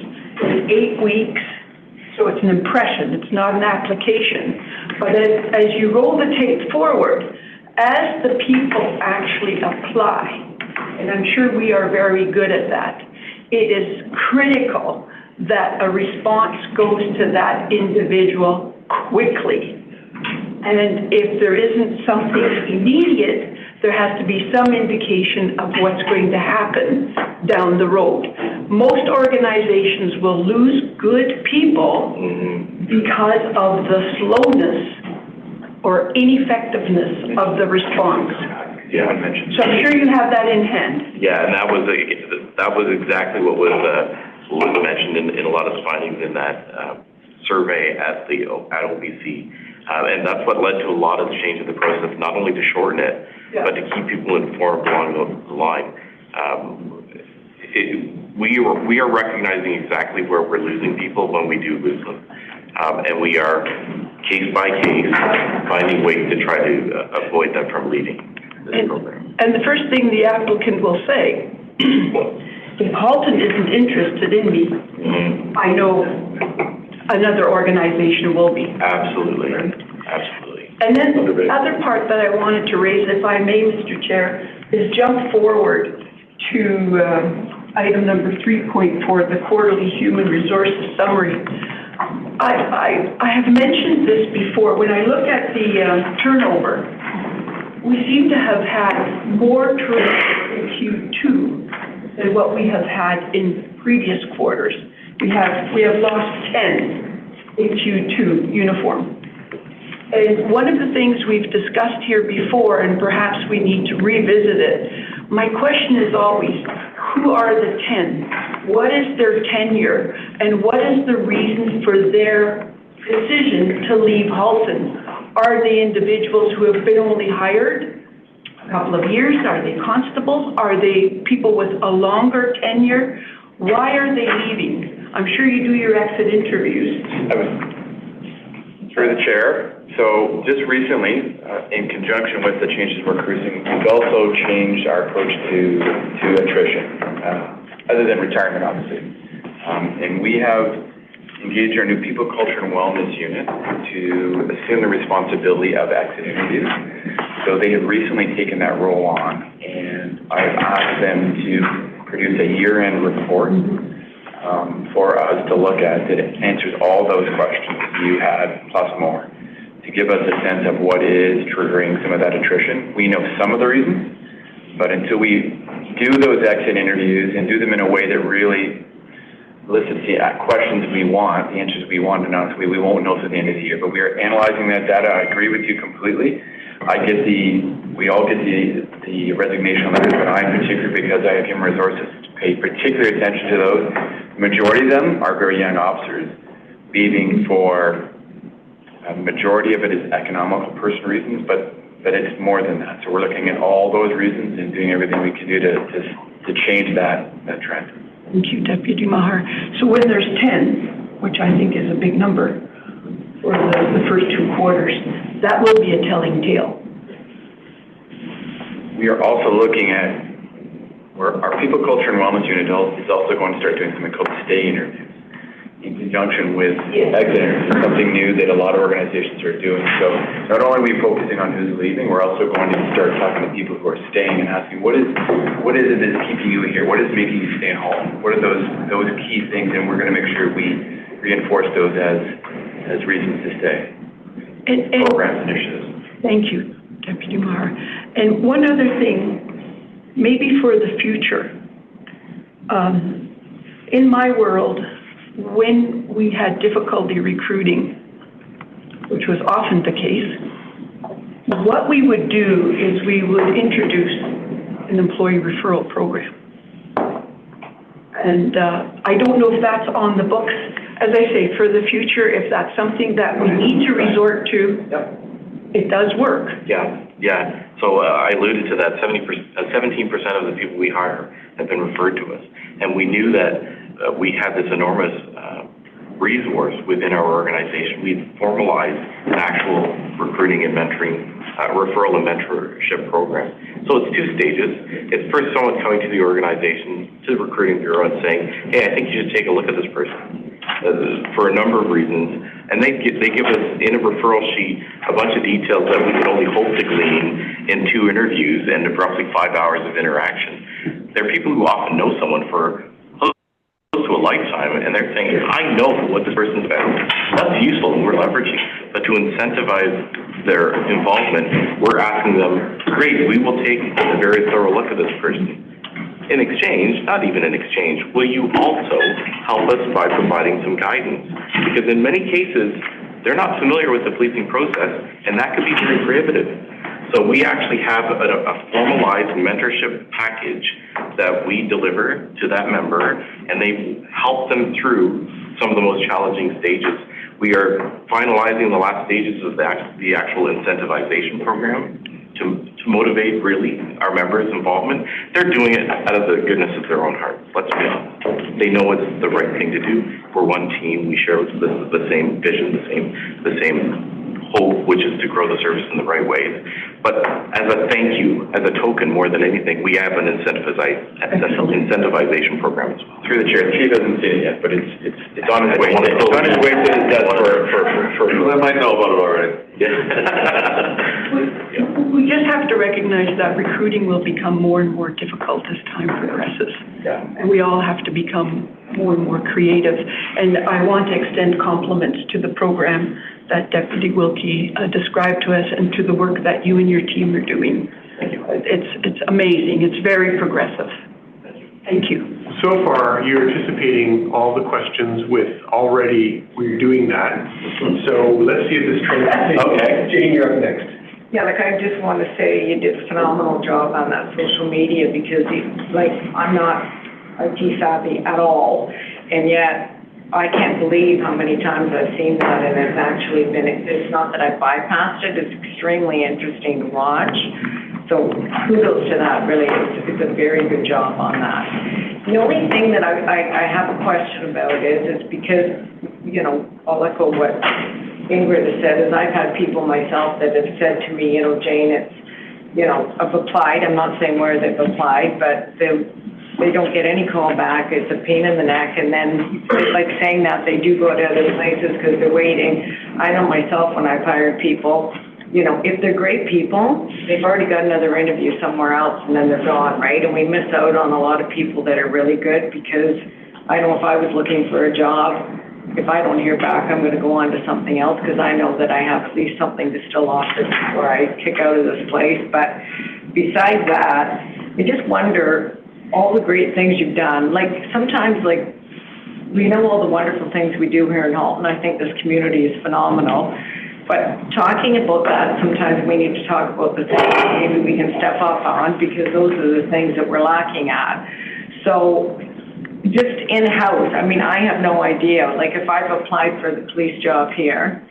in 8 weeks, so it's an impression, it's not an application. But as you roll the tape forward, as the people actually apply, and I'm sure we are very good at that, it is critical that a response goes to that individual quickly. And if there isn't something immediate, there has to be some indication of what's going to happen down the road. Most organizations will lose good people because of the slowness or ineffectiveness of the response. Yeah, I mentioned. So I'm sure you have that in hand. Yeah, and that was exactly what was mentioned in a lot of the findings in that survey at OBC. And that's what led to a lot of the change in the process, not only to shorten it, but to keep people informed along the line. We are recognizing exactly where we're losing people when we do lose them. And we are, case by case, finding ways to try to avoid them from leaving this program. And the first thing the applicant will say, if Halton isn't interested in me, I know another organization will be. Absolutely, absolutely. And then the other part that I wanted to raise, if I may, Mr. Chair, is jump forward to item number 3.4, the quarterly human resources summary. I have mentioned this before. When I look at the turnover, we seem to have had more turnover in Q2 than what we have had in previous quarters. We have lost 10 in Q2 uniform. And one of the things we've discussed here before, and perhaps we need to revisit it, my question is always, who are the 10? What is their tenure? And what is the reason for their decision to leave Halton? Are they individuals who have been only hired a couple of years? Are they constables? Are they people with a longer tenure? Why are they leaving? I'm sure you do your exit interviews. Through the chair, so just recently, in conjunction with the changes we're cruising, we've also changed our approach to attrition, other than retirement, obviously. And we have engaged our new People, Culture, and Wellness unit to assume the responsibility of exit interviews. So they have recently taken that role on, and I've asked them to produce a year-end report for us to look at that answers all those questions you had, plus more, to give us a sense of what is triggering some of that attrition. We know some of the reasons, but until we do those exit interviews and do them in a way that really elicits the questions we want, the answers we want, and honestly, we won't know till the end of the year. But we are analyzing that data. I agree with you completely. We all get the resignation letters, but I in particular, because I have human resources, pay particular attention to those. The majority of them are very young officers leaving for, a majority of it is economical personal reasons, but it's more than that. So we're looking at all those reasons and doing everything we can do to change that trend. Thank you, Deputy Maher. So when there's 10, which I think is a big number for the first 2 quarters, that will be a telling tale. We are also looking at where our People, Culture, and Wellness unit is also going to start doing something called stay interviews in conjunction with exit interviews, something new that a lot of organizations are doing. So not only are we focusing on who's leaving, we're also going to start talking to people who are staying and asking, what is it that's keeping you here? What is making you stay home? What are those key things? And we're going to make sure we reinforce those as reasons to stay. And programs, initiatives. Thank you, Deputy Maher. And one other thing, maybe for the future, in my world, when we had difficulty recruiting, which was often the case, what we would do is we would introduce an employee referral program. And I don't know if that's on the books. As I say, for the future, if that's something that we need to resort to, it does work. Yeah. So I alluded to that. 17% of the people we hire have been referred to us, and we knew that we had this enormous resource within our organization. We've formalized an actual recruiting and mentoring, referral and mentorship program. So it's 2 stages. It's first someone coming to the organization, to the recruiting bureau, and saying, hey, I think you should take a look at this person for a number of reasons. And they give us, in a referral sheet, a bunch of details that we can only hope to glean in 2 interviews and roughly 5 hours of interaction. There are people who often know someone for close to a lifetime, and they're saying, I know what this person's about. That's useful, and we're leveraging. But to incentivize their involvement, we're asking them, great, we will take a very thorough look at this person. In exchange, not even in exchange, will you also help us by providing some guidance? Because in many cases, they're not familiar with the policing process, and that could be very prohibitive. So we actually have a formalized mentorship package that we deliver to that member, and they help them through some of the most challenging stages. We are finalizing the last stages of the actual incentivization program to motivate, really, our members' involvement. They're doing it out of the goodness of their own hearts, let's be honest. They know it's the right thing to do. We're one team. We share the same vision, the same hope, which is to grow the service in the right ways. But as a thank you, as a token more than anything, we have an incentivization program as well. Through the chair, the chief hasn't seen it yet, but it's on its way. It's on its way to his desk for I might know about it already. We just have to recognize that recruiting will become more and more difficult as time progresses. Yeah. And we all have to become more and more creative. And I want to extend compliments to the program that Deputy Wilkie described to us, and to the work that you and your team are doing. Thank you. It's amazing. It's very progressive. Thank you. So far, you're anticipating all the questions with already, we're doing that. So let's see if this trend continues. Okay. Jane, you're up next. Yeah, I just want to say you did a phenomenal job on that social media, because I'm not IT savvy at all, and yet I can't believe how many times I've seen that, and it's actually been, it's not that I bypassed it, it's extremely interesting to watch. So kudos to that, really, it's a very good job on that. The only thing that I have a question about is because, you know, I'll echo what Ingrid has said, is I've had people myself that have said to me, you know, Jane, it's, you know, I've applied, I'm not saying where they've applied, but they don't get any call back, it's a pain in the neck, and then, like saying that, they do go to other places because they're waiting. I know myself when I've hired people, you know, if they're great people, they've already got another interview somewhere else and then they're gone, right? And we miss out on a lot of people that are really good because I know if I was looking for a job, if I don't hear back, I'm going to go on to something else because I know that I have at least something to still offer before I kick out of this place. But besides that, I just wonder all the great things you've done. Like sometimes, like, we know all the wonderful things we do here in Halton. I think this community is phenomenal. But talking about that, sometimes we need to talk about the things maybe we can step up on because those are the things that we're lacking at. So just in-house, I mean, I have no idea. Like if I've applied for the police job here,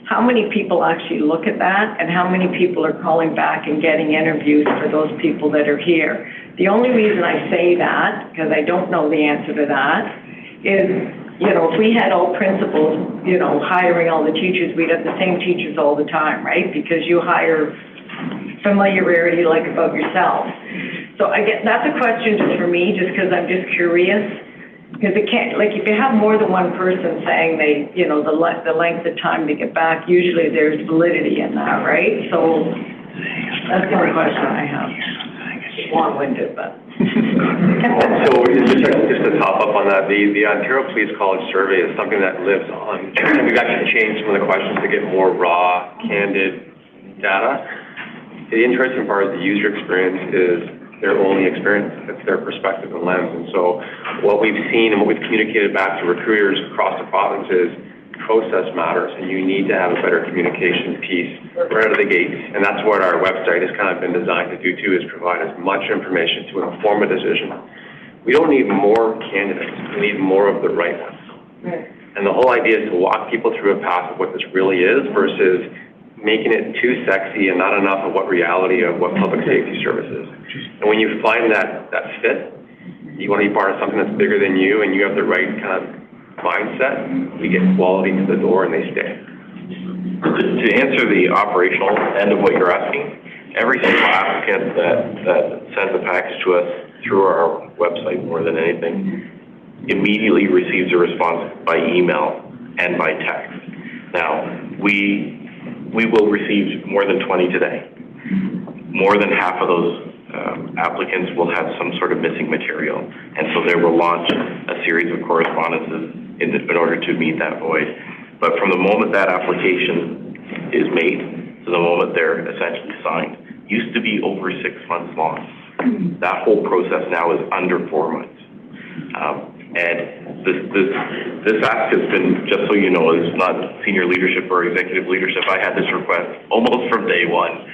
how many people actually look at that and how many people are calling back and getting interviews for those people that are here? The only reason I say that, because I don't know the answer to that, is, you know, if we had all principals, you know, hiring all the teachers, we'd have the same teachers all the time, right? Because you hire familiarity like about yourself. So I guess that's a question just for me, just because I'm just curious. Because it can't, like if you have more than one person saying they, you know, the length of time to get back, usually there's validity in that, right? So that's the only question I have. Long-winded, but. So just to top up on that, the Ontario Police College survey is something that lives on. We've actually changed some of the questions to get more raw, candid data. The interesting part of the user experience is their only experience. It's their perspective and lens. And so what we've seen and what we've communicated back to recruiters across the province is process matters, and you need to have a better communication piece right out of the gate. And that's what our website has kind of been designed to do too, is provide as much information to inform a decision. We don't need more candidates. We need more of the right ones. Right. And the whole idea is to walk people through a path of what this really is versus making it too sexy and not enough of what reality of what public safety service is. And when you find that fit, you want to be part of something that's bigger than you and you have the right kind of mindset, we get quality to the door and they stay. To answer the operational end of what you're asking, every single applicant that sends a package to us through our website more than anything immediately receives a response by email and by text. Now, we will receive more than 20 today. More than half of those applicants will have some sort of missing material, and so they will launch a series of correspondences in order to meet that void. But from the moment that application is made to the moment they're essentially signed, used to be over 6 months long. That whole process now is under 4 months. And this ask has been, just so you know, it's not senior leadership or executive leadership. I had this request almost from day one.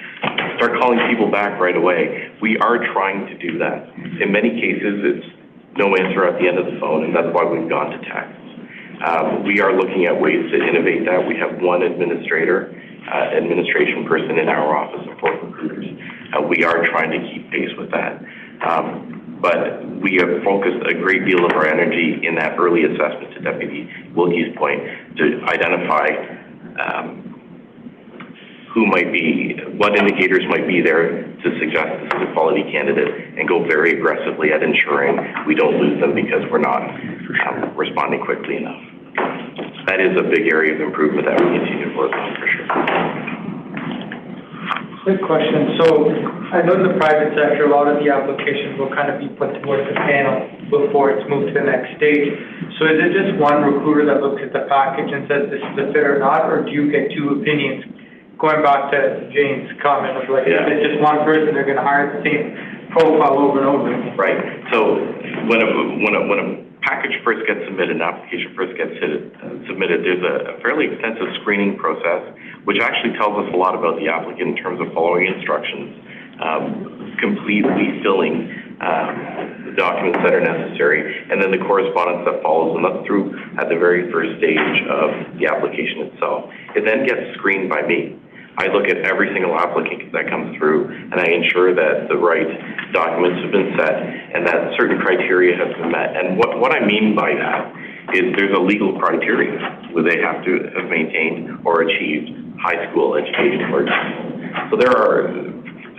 Start calling people back right away. We are trying to do that. In many cases, it's no answer at the end of the phone, and that's why we've gone to text. We are looking at ways to innovate that. We have one administration person in our office of 4 recruiters. We are trying to keep pace with that. But we have focused a great deal of our energy in that early assessment, to Deputy Wilkie's point, to identify what indicators might be there to suggest this is a quality candidate, and go very aggressively at ensuring we don't lose them because we're not responding quickly enough. That is a big area of improvement that we continue to work on for sure. Quick question. So I know in the private sector, a lot of the applications will kind of be put towards the panel before it's moved to the next stage. So is it just one recruiter that looks at the package and says this is a fit or not, or do you get 2 opinions? Going back to Jane's comment of like, if it's just one person, they're going to hire the same profile over and over again. Right. So when a package first gets submitted, an application first gets submitted, there's a fairly extensive screening process, which actually tells us a lot about the applicant in terms of following instructions, completely filling the documents that are necessary, and then the correspondence that follows, and that's through at the very first stage of the application itself. It then gets screened by me. I look at every single applicant that comes through, and I ensure that the right documents have been set and that certain criteria has been met. And what I mean by that is there's a legal criteria where they have to have maintained or achieved high school education, for example. So there are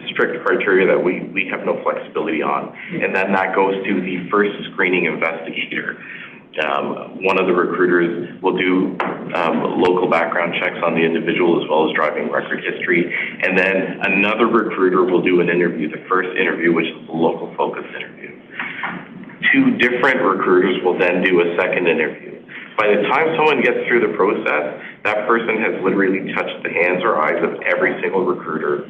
strict criteria that we have no flexibility on. And then that goes to the first screening investigator. One of the recruiters will do local background checks on the individual as well as driving record history. And then another recruiter will do an interview, the first interview, which is the local focus interview. Two different recruiters will then do a second interview. By the time someone gets through the process, that person has literally touched the hands or eyes of every single recruiter.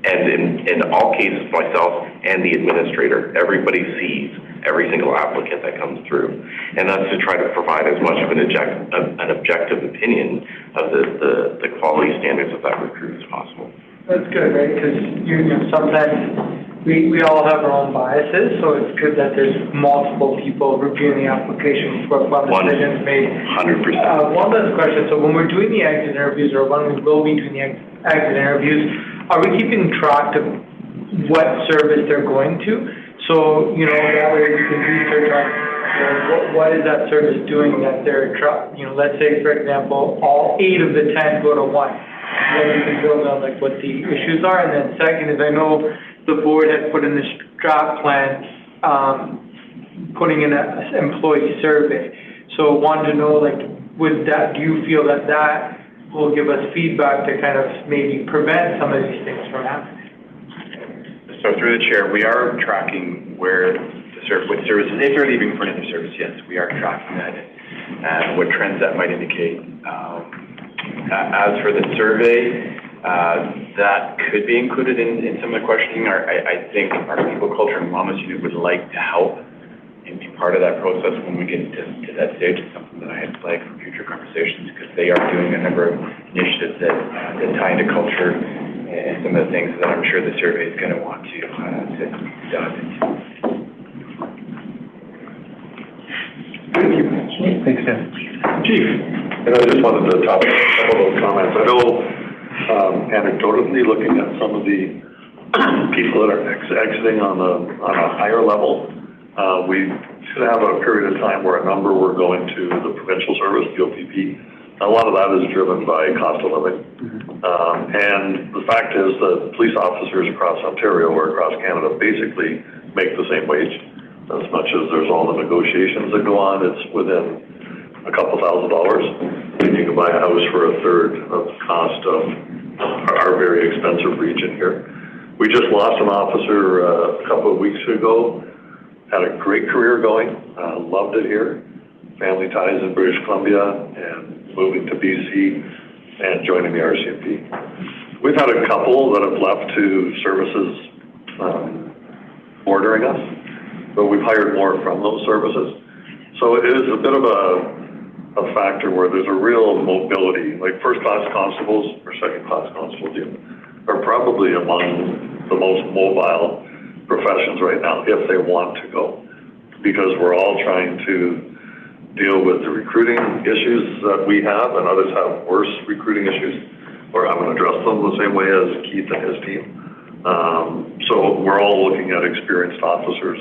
And in all cases, myself and the administrator, everybody sees every single applicant that comes through. And that's to try to provide as much of an objective opinion of the quality standards of that recruit as possible. That's good, right? Because you know, sometimes we all have our own biases, so it's good that there's multiple people reviewing the application before a decision is made. 100%. One last question. So when we're doing the exit interviews, or when we will be doing the exit interviews, are we keeping track of what service they're going to? So, you know, that way we can research on, you know, what is that service doing that they're, you know, let's say, for example, all 8 of the 10 go to 1. Then we can build on, like, what the issues are. And then second is, I know the board had put in this draft plan, putting in an employee survey. So wanted to know, like, with that, do you feel that that will give us feedback to kind of maybe prevent some of these things from happening? So through the chair, we are tracking where what services, if they're leaving for another service, yes, we are tracking that and what trends that might indicate. As for the survey, that could be included in some of the questioning. I think our people culture and wellness unit would like to help and be part of that process when we get to that stage. It's something that I had flagged for future conversations because they are doing a number of initiatives that tie into culture and some of the things that I'm sure the survey is going to want to dive into. Thank you. Thanks, Dan. Chief. And I just wanted to top up some of those comments. I know, anecdotally, looking at some of the people that are exiting on a higher level, we should have a period of time where a number were going to the provincial service, the OPP. A lot of that is driven by cost of living. And the fact is that police officers across Ontario or across Canada basically make the same wage. As much as there's all the negotiations that go on, it's within a couple $1,000s. And you can buy a house for a third of the cost of our very expensive region here. We just lost an officer a couple of weeks ago. Had a great career going, loved it here. Family ties in British Columbia and moving to BC and joining the RCMP. We've had a couple that have left to services bordering us, but we've hired more from those services. So it is a bit of a factor where there's a real mobility, like first-class constables or second-class constables even, are probably among the most mobile professions right now if they want to go, because we're all trying to deal with the recruiting issues that we have, and others have worse recruiting issues, or haven't addressed them the same way as Keith and his team. So we're all looking at experienced officers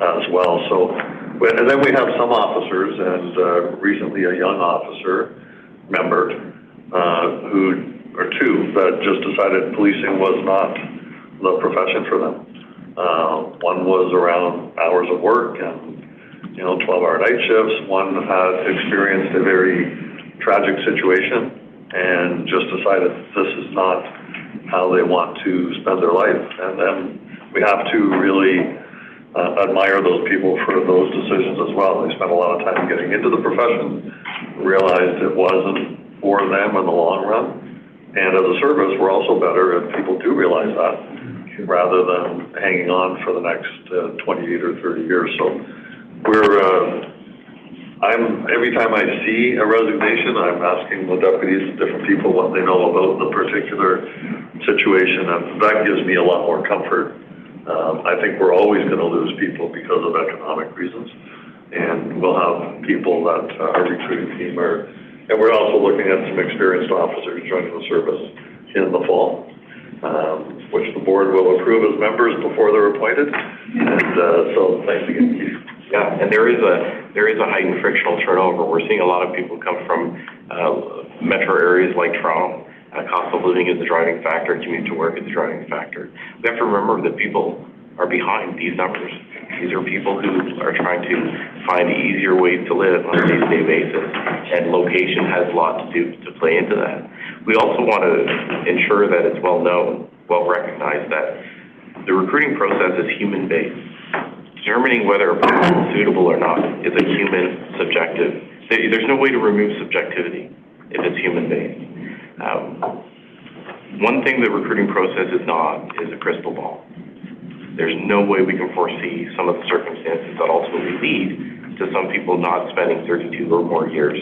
as well. So, and then we have some officers, and recently a young officer member or two that just decided policing was not the profession for them. One was around hours of work and 12-hour night shifts. One had experienced a very tragic situation and just decided this is not how they want to spend their life. And then we have to really admire those people for those decisions as well. They spent a lot of time getting into the profession, realized it wasn't for them in the long run. And as a service, we're also better if people do realize that, rather than hanging on for the next 28 or 30 years. So every time I see a resignation, I'm asking the deputies and different people what they know about the particular situation, and that gives me a lot more comfort. I think we're always going to lose people because of economic reasons, and we'll have people that our recruiting team and we're also looking at some experienced officers joining the service in the fall, which the board will approve as members before they're appointed. And so thanks again, Keith. Yeah, and there is a heightened frictional turnover. We're seeing a lot of people come from metro areas like Toronto. Cost of living is a driving factor. Commute to work is a driving factor. We have to remember that people are behind these numbers. These are people who are trying to find easier ways to live on a day-to-day basis, and location has a lot to play into that. We also want to ensure that it's well known, well recognized that the recruiting process is human-based. Determining whether a person is suitable or not is a human subjective. There's no way to remove subjectivity if it's human-based. One thing the recruiting process is not is a crystal ball. There's no way we can foresee some of the circumstances that ultimately lead to some people not spending 32 or more years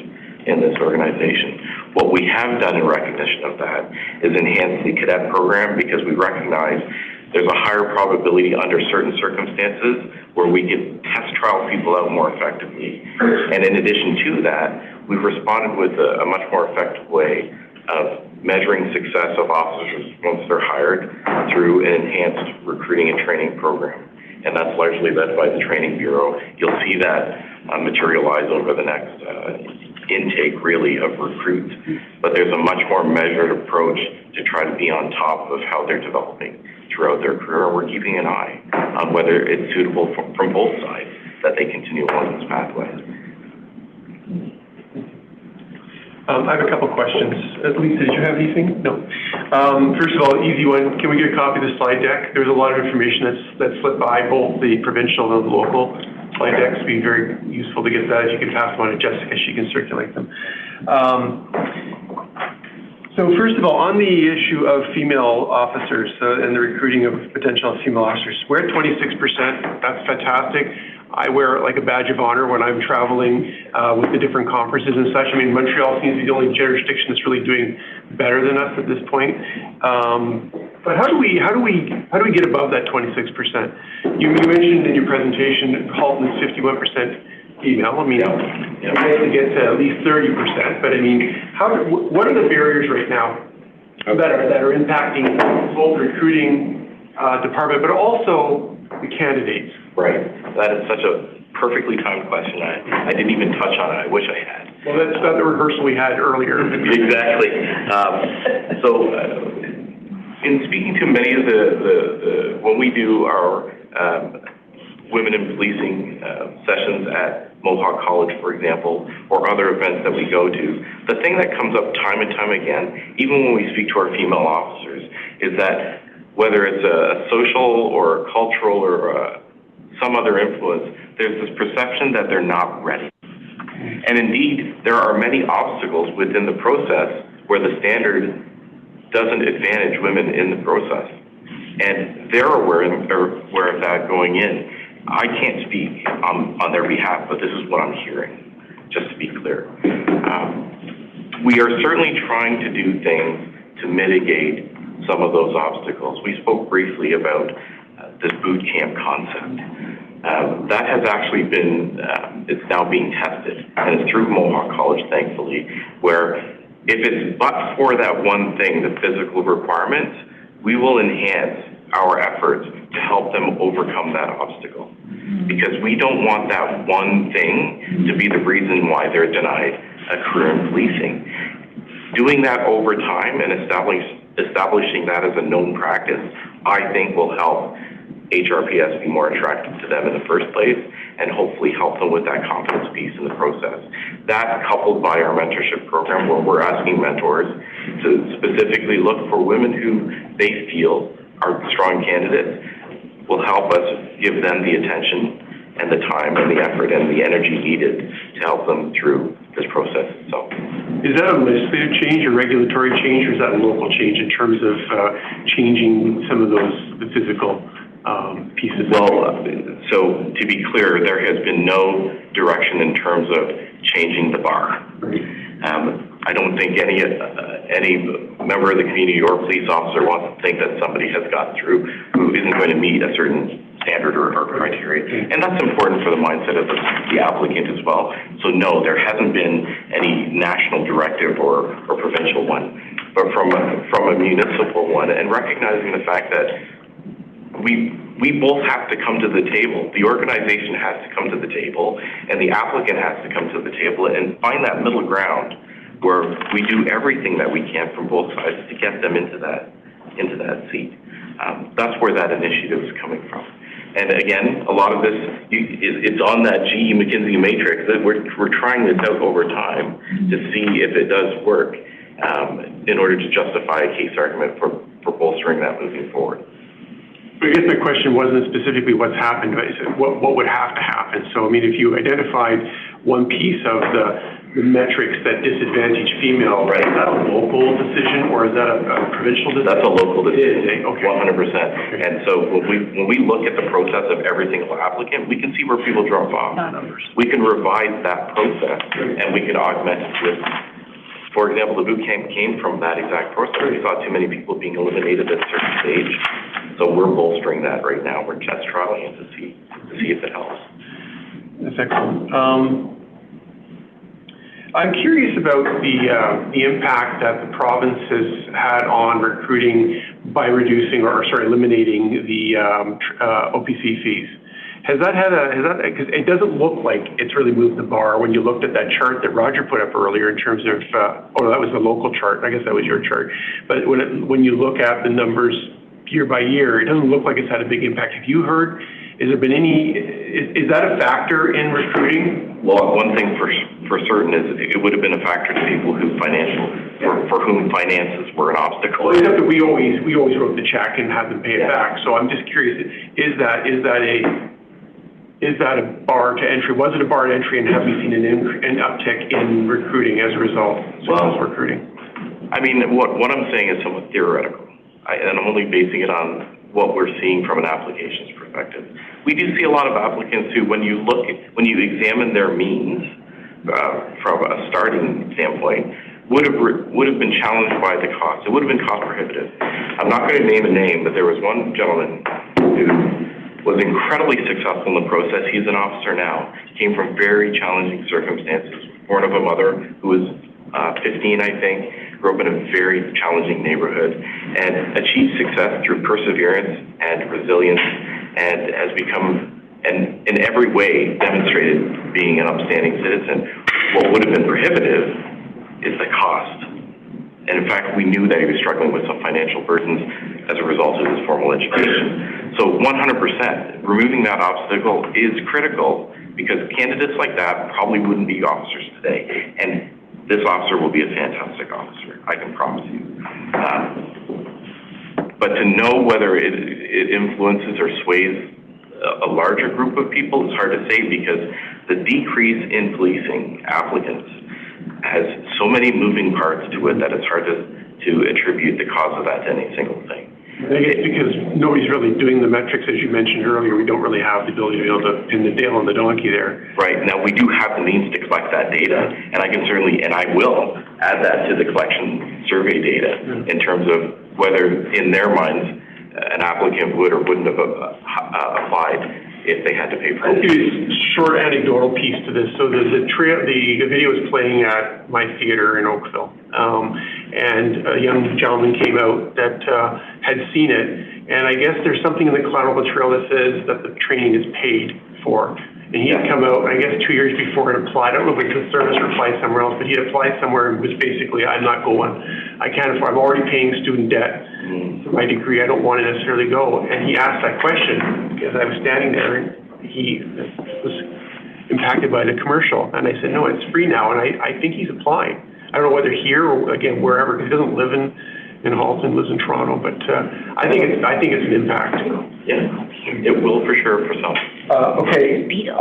in this organization. What we have done in recognition of that is enhance the cadet program, because we recognize there's a higher probability under certain circumstances where we can test trial people out more effectively. And in addition to that, we've responded with a much more effective way of measuring success of officers once they're hired through an enhanced recruiting and training program. And that's largely led by the Training Bureau. You'll see that materialize over the next intake, really, of recruits. But there's a much more measured approach to try to be on top of how they're developing throughout their career. We're keeping an eye on whether it's suitable from both sides that they continue along this pathway. I have a couple questions. Lisa, did you have anything? No. First of all, easy one. Can we get a copy of the slide deck? There's a lot of information that's slipped by, both the provincial and the local slide decks. It'd be very useful to get that. If you could pass them on to Jessica, she can circulate them. So first of all, on the issue of female officers and the recruiting of potential female officers, we're at 26%. That's fantastic. I wear it like a badge of honor when I'm traveling with the different conferences and such. I mean, Montreal seems to be the only jurisdiction that's really doing better than us at this point. But how do we get above that 26%? You mentioned in your presentation, Halton is 51% female. I mean, you have to get to at least 30%. But I mean, what are the barriers right now that are impacting both recruiting department, but also the candidates? Right. That is such a perfectly timed question. I didn't even touch on it. I wish I had. Well, that's not the rehearsal we had earlier. Exactly. In speaking to many of the when we do our women in policing sessions at Mohawk College, for example, or other events that we go to, the thing that comes up time and time again, even when we speak to our female officers, is that whether it's a social or a cultural or some other influence, there's this perception that they're not ready. And indeed, there are many obstacles within the process where the standard doesn't advantage women in the process. And they're aware of that going in. I can't speak on their behalf, but this is what I'm hearing, just to be clear. We are certainly trying to do things to mitigate some of those obstacles. We spoke briefly about this boot camp concept. That has actually been, it's now being tested, and it's through Mohawk College, thankfully, where if it's but for that one thing, the physical requirements, we will enhance our efforts to help them overcome that obstacle. Because we don't want that one thing to be the reason why they're denied a career in policing. Doing that over time and establishing that as a known practice, I think will help HRPS be more attractive to them in the first place and hopefully help them with that confidence piece in the process. That, coupled by our mentorship program, where we're asking mentors to specifically look for women who they feel are strong candidates, will help us give them the attention and the time and the effort and the energy needed to help them through this process itself. Is that a legislative change, a regulatory change, or is that a local change in terms of changing some of the physical pieces? Well, so to be clear, there has been no direction in terms of changing the bar. I don't think any member of the community or police officer wants to think that somebody has got through who isn't going to meet a certain standard or criteria. And that's important for the mindset of the applicant as well. So no, there hasn't been any national directive or provincial one. but from a municipal one, and recognizing the fact that we both have to come to the table. The organization has to come to the table, and the applicant has to come to the table and find that middle ground where we do everything that we can from both sides to get them into that seat. That's where that initiative is coming from. And again, a lot of this, it's on that GE McKinsey matrix that we're trying this out over time to see if it does work in order to justify a case argument for bolstering that moving forward. I guess my question wasn't specifically what's happened, but I said what would have to happen. So, I mean, if you identified one piece of the metrics that disadvantage female, right, is that a local decision or is that a provincial decision? That's a local decision, okay. 100%. Okay. And so when we look at the process of every single applicant, we can see where people drop off. We can revise that process and we can augment it with, for example, the boot camp came from that exact process. We saw too many people being eliminated at a certain stage. So we're bolstering that right now. We're test trialing it to see if it helps. That's excellent. I'm curious about the impact that the province has had on recruiting by reducing eliminating the OPC fees. Has that because it doesn't look like it's really moved the bar when you looked at that chart that Roger put up earlier in terms of, that was the local chart. I guess that was your chart. But when you look at the numbers year by year, it doesn't look like it's had a big impact. Have you heard, is that a factor in recruiting? Well, one thing for certain is it would have been a factor to people for whom finances were an obstacle. Well, except that we always wrote the check and had them pay it back. So I'm just curious, is that a bar to entry? Was it a bar to entry, and have we seen an uptick in recruiting as a result of recruiting? I mean, what I'm saying is somewhat theoretical. And I'm only basing it on what we're seeing from an applications perspective. We do see a lot of applicants who, when you examine their means from a starting standpoint, would have been challenged by the cost. It would have been cost prohibitive. I'm not going to name a name, but there was one gentleman who was incredibly successful in the process. He's an officer now. Came from very challenging circumstances. Born of a mother who was 15, I think. Grew up in a very challenging neighborhood and achieved success through perseverance and resilience, and has become, and in every way demonstrated being an upstanding citizen. What would have been prohibitive is the cost. And in fact, we knew that he was struggling with some financial burdens as a result of his formal education. So 100%, removing that obstacle is critical, because candidates like that probably wouldn't be officers today. And this officer will be a fantastic officer, I can promise you. But to know whether it influences or sways a larger group of people is hard to say, because the decrease in policing applicants has so many moving parts to it that it's hard to attribute the cause of that to any single thing. I think it's because nobody's really doing the metrics, as you mentioned earlier. We don't really have the ability to be able to pin the nail on the donkey there. Right. Now, we do have the means to collect that data, and I can certainly, and I will, add that to the collection survey data in terms of whether, in their minds, an applicant would or wouldn't have applied if they had to pay for it. I'll give you a short anecdotal piece to this. So the video is playing at my theater in Oakville. And a young gentleman came out that had seen it. And I guess there's something in the collateral trail that says that the training is paid for. And he had come out, I guess, 2 years before and applied. I don't know if it was service or applied somewhere else, but he had applied somewhere and was basically, I'm not going. I can't afford, I'm already paying student debt for my degree. I don't want to necessarily go. And he asked that question because I was standing there, and he was impacted by the commercial. And I said, no, it's free now. And I think he's applying. I don't know whether here or, again, wherever, because he doesn't live in Halton, lives in Toronto, but I think it's an impact. Yeah, it will for sure for some. Okay, a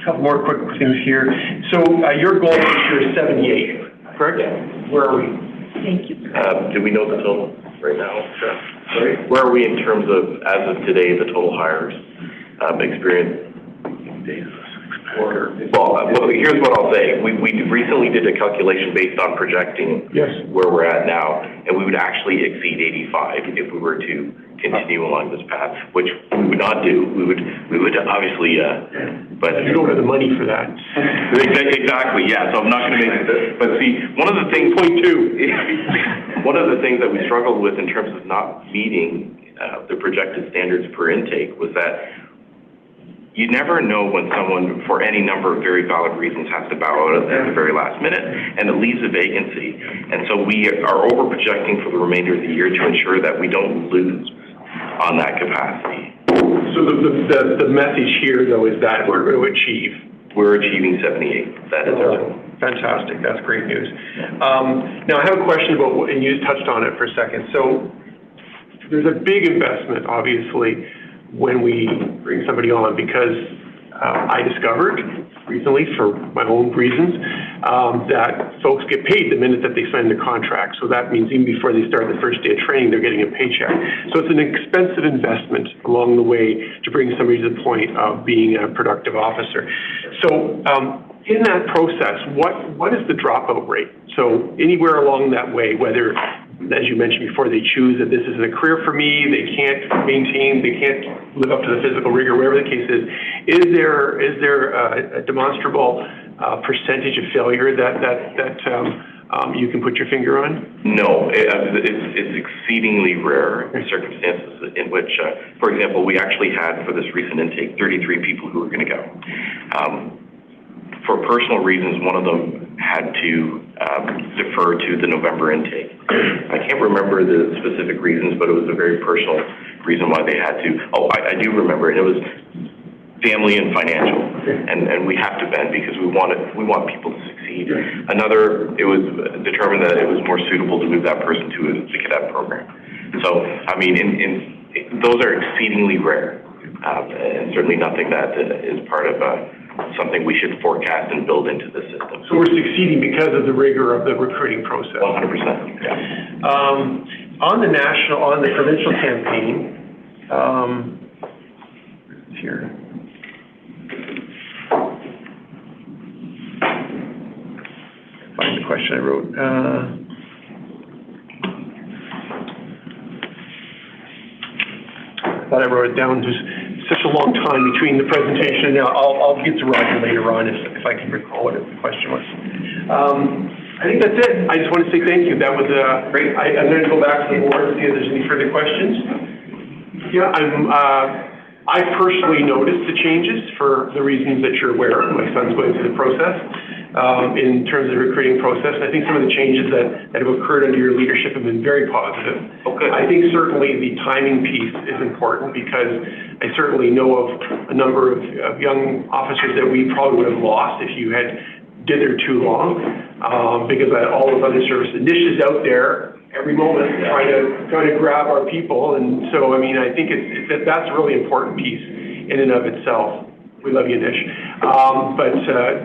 couple more quick things here. So your goal this year is 78, correct? Yeah. Where are we? Thank you. Do we know the total right now? Sure. Sorry? Where are we in terms of, as of today, the total hires, experience? Well, here's what I'll say. We recently did a calculation based on projecting where we're at now, and we would actually exceed 85 if we were to continue along this path, which we would not do. We would obviously, but. You don't have the money for that. Exactly, yeah, so I'm not gonna make it, but see, one of the things. Point two. One of the things that we struggled with in terms of not meeting the projected standards per intake was that you never know when someone, for any number of very valid reasons, has to bow out at the very last minute, and it leaves a vacancy. And so we are over-projecting for the remainder of the year to ensure that we don't lose on that capacity. So the message here, though, is that we're going to achieve. We're achieving 78. That is our goal. Fantastic. That's great news. Now, I have a question about, and you touched on it for a second. So there's a big investment, obviously, when we bring somebody on, because I discovered recently, for my own reasons, that folks get paid the minute that they sign the contract. So that means even before they start the first day of training, they're getting a paycheck. So it's an expensive investment along the way to bring somebody to the point of being a productive officer. So in that process, what is the dropout rate? So anywhere along that way, whether, as you mentioned before, they choose that this isn't a career for me, they can't live up to the physical rigor, whatever the case is there a demonstrable percentage of failure that you can put your finger on? No, it's exceedingly rare circumstances in which, for example, we actually had, for this recent intake, 33 people who were going to go. For personal reasons, one of them had to defer to the November intake. I can't remember the specific reasons, but it was a very personal reason why they had to. Oh, I do remember it. It was family and financial, and we have to bend because we want people to succeed. Another, it was determined that it was more suitable to move that person to the cadet program. So, I mean, those are exceedingly rare, and certainly nothing that is part of something we should forecast and build into the system. So we're succeeding because of the rigor of the recruiting process. 100%. Yeah. On the provincial campaign, here. Find the question I wrote. I thought I wrote it down. Just such a long time between the presentation and now. I'll get to Roger later on if I can recall what the question was. I think that's it. I just want to say thank you. That was great. I'm going to go back to the board and see if there's any further questions. Yeah, I personally noticed the changes for the reasons that you're aware of. My son's going through the process in terms of the recruiting process. I think some of the changes that have occurred under your leadership have been very positive. Okay. I think certainly the timing piece is important because I certainly know of a number of young officers that we probably would have lost if you had did there too long because all those other service initiatives out there every moment trying to grab our people. And so, I mean, I think that's a really important piece in and of itself. We love you, Nish. But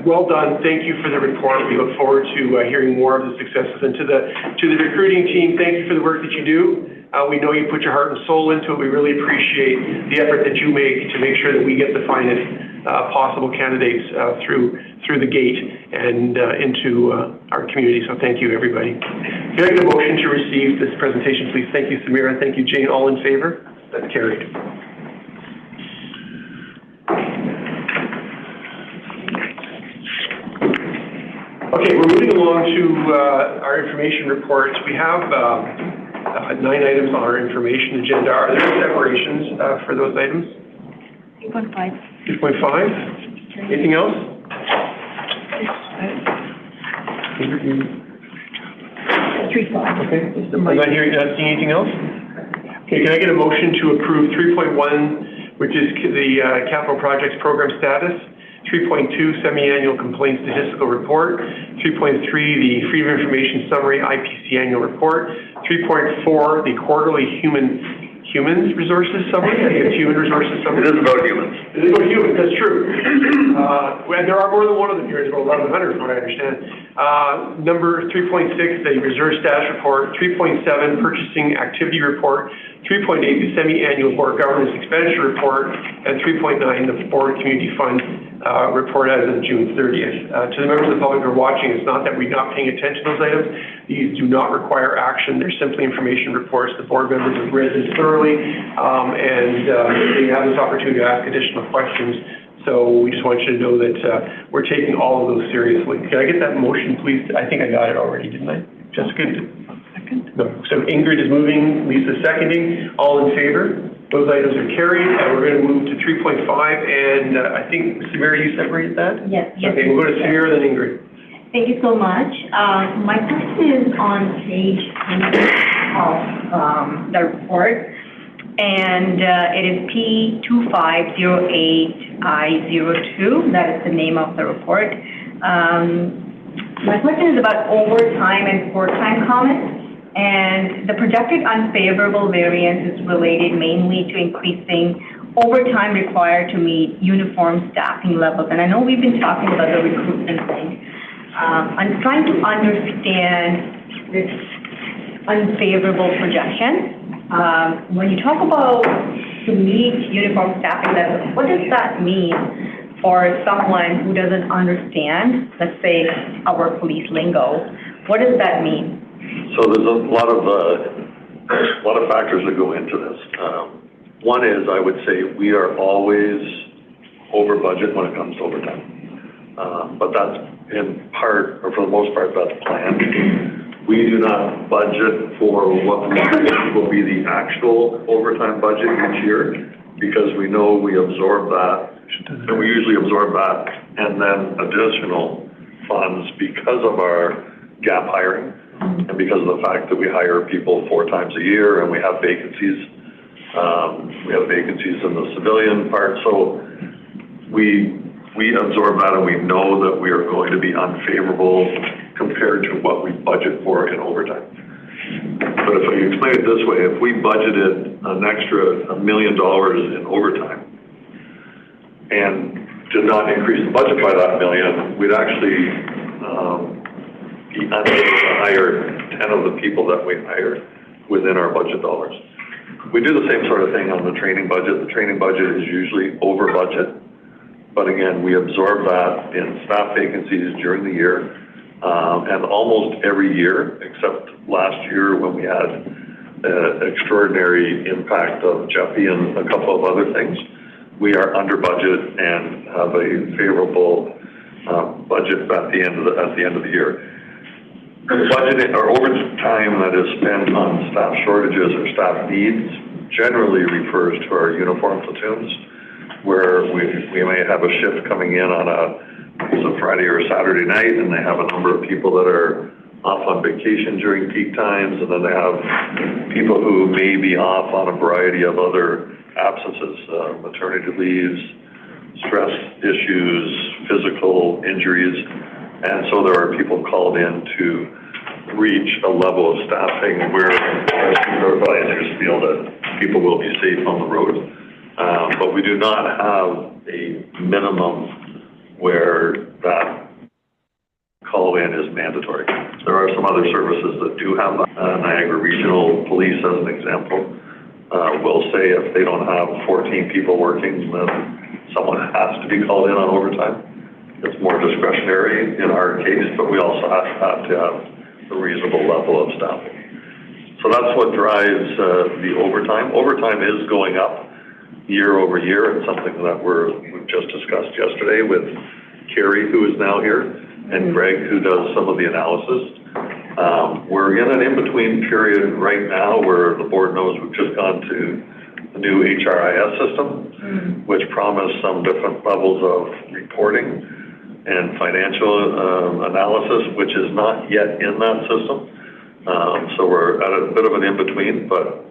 well done. Thank you for the report. We look forward to hearing more of the successes. And to the recruiting team, thank you for the work that you do. We know you put your heart and soul into it. We really appreciate the effort that you make to make sure that we get the finest possible candidates through the gate and into our community. So thank you, everybody. Can I get a motion to receive this presentation, please? Thank you, Samira. Thank you, Jane. All in favor? That's carried. Okay, we're moving along to our information reports. We have 9 items on our information agenda. Are there separations for those items? 2.5. 2.5? Anything else? 3.5. Okay. I'm not seeing anything else? Okay, can I get a motion to approve 3.1, which is the capital projects program status? 3.2, semi-annual complaints statistical report. 3.3, the Freedom of Information Summary IPC annual report. 3.4, the quarterly human resources summary. I think it's human resources summary. It is about humans. It is about humans, that's true. And there are more than one of them here. There's about 1,100 from what I understand. Number 3.6, the reserve status report. 3.7, purchasing activity report. 3.8, the semi-annual board governance expenditure report. And 3.9, the board community fund report as of June 30th. To the members of the public who are watching, it's not that we're not paying attention to those items. These do not require action. They're simply information reports. The board members have read them thoroughly, and they have this opportunity to ask additional questions. So we just want you to know that we're taking all of those seriously. Can I get that motion, please? I think I got it already, didn't I? Jessica? Second? No. So Ingrid is moving, Lisa seconding. All in favor? Those items are carried, and we're going to move to 3.5, and I think, Samira, you separated that? Yes. Okay, we'll go to Samira, then Ingrid. Thank you so much. My question is on page 20 of the report, and it is P2508I02. That is the name of the report. My question is about overtime and part-time comments. And the projected unfavorable variance is related mainly to increasing overtime required to meet uniform staffing levels. And I know we've been talking about the recruitment thing. I'm trying to understand this unfavorable projection. When you talk about to meet uniform staffing levels, what does that mean for someone who doesn't understand, let's say, our police lingo? What does that mean? So there's a lot of factors that go into this. One is, I would say, we are always over budget when it comes to overtime. But that's in part, or for the most part, that's planned. We do not budget for what we think will be the actual overtime budget each year, because we know we absorb that, and we usually absorb that, and then additional funds because of our gap hiring. And because of the fact that we hire people 4 times a year and we have vacancies in the civilian part, so we absorb that, and we know that we are going to be unfavorable compared to what we budget for in overtime. But if I explain it this way, if we budgeted an extra $1 million in overtime and did not increase the budget by that million, we'd actually be unable to hire 10 of the people that we hire within our budget dollars. We do the same sort of thing on the training budget. The training budget is usually over budget, but again, we absorb that in staff vacancies during the year, and almost every year, except last year when we had extraordinary impact of Jeffy and a couple of other things, we are under budget and have a favorable budget at the end of the year. Budgeting or overtime that is spent on staff shortages or staff needs generally refers to our uniform platoons, where we may have a shift coming in on a Friday or Saturday night, and they have a number of people that are off on vacation during peak times, and then they have people who may be off on a variety of other absences, maternity leaves, stress issues, physical injuries. And so there are people called in to reach a level of staffing where our advisors feel that people will be safe on the road. But we do not have a minimum where that call-in is mandatory. There are some other services that do have that. Niagara Regional Police, as an example, will say if they don't have 14 people working, then someone has to be called in on overtime. It's more discretionary in our case, but we also have to have a reasonable level of staffing. So that's what drives the overtime. Overtime is going up year over year. It's something that we've just discussed yesterday with Carrie, who is now here, and Greg, who does some of the analysis. We're in an in-between period right now where the board knows we've just gone to the new HRIS system, which promised some different levels of reporting and financial analysis, which is not yet in that system. So we're at a bit of an in-between, but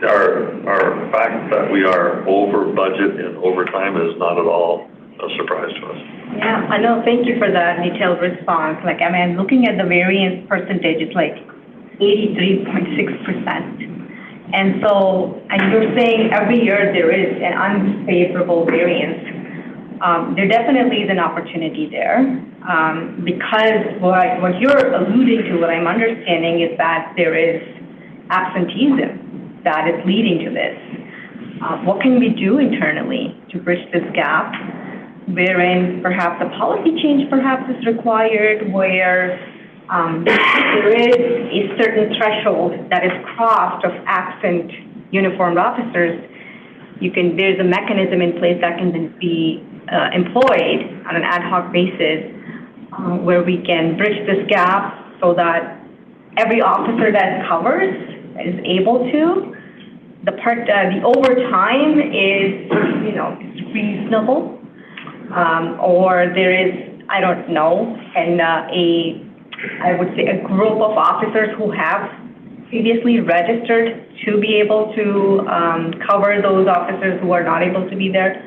our fact that we are over budget in overtime is not at all a surprise to us. Yeah, I know. Thank you for that detailed response. Like, I mean, looking at the variance percentage, it's like 83.6%. And so, and you're saying every year there is an unfavorable variance. There definitely is an opportunity there, because what you're alluding to, what I'm understanding, is that there is absenteeism that is leading to this. What can we do internally to bridge this gap, wherein perhaps a policy change perhaps is required, where there is a certain threshold that is crossed of absent uniformed officers, there's a mechanism in place that can then be employed on an ad hoc basis where we can bridge this gap so that every officer that covers is able to. The overtime is, is reasonable, or there is, I don't know, and I would say a group of officers who have previously registered to be able to cover those officers who are not able to be there,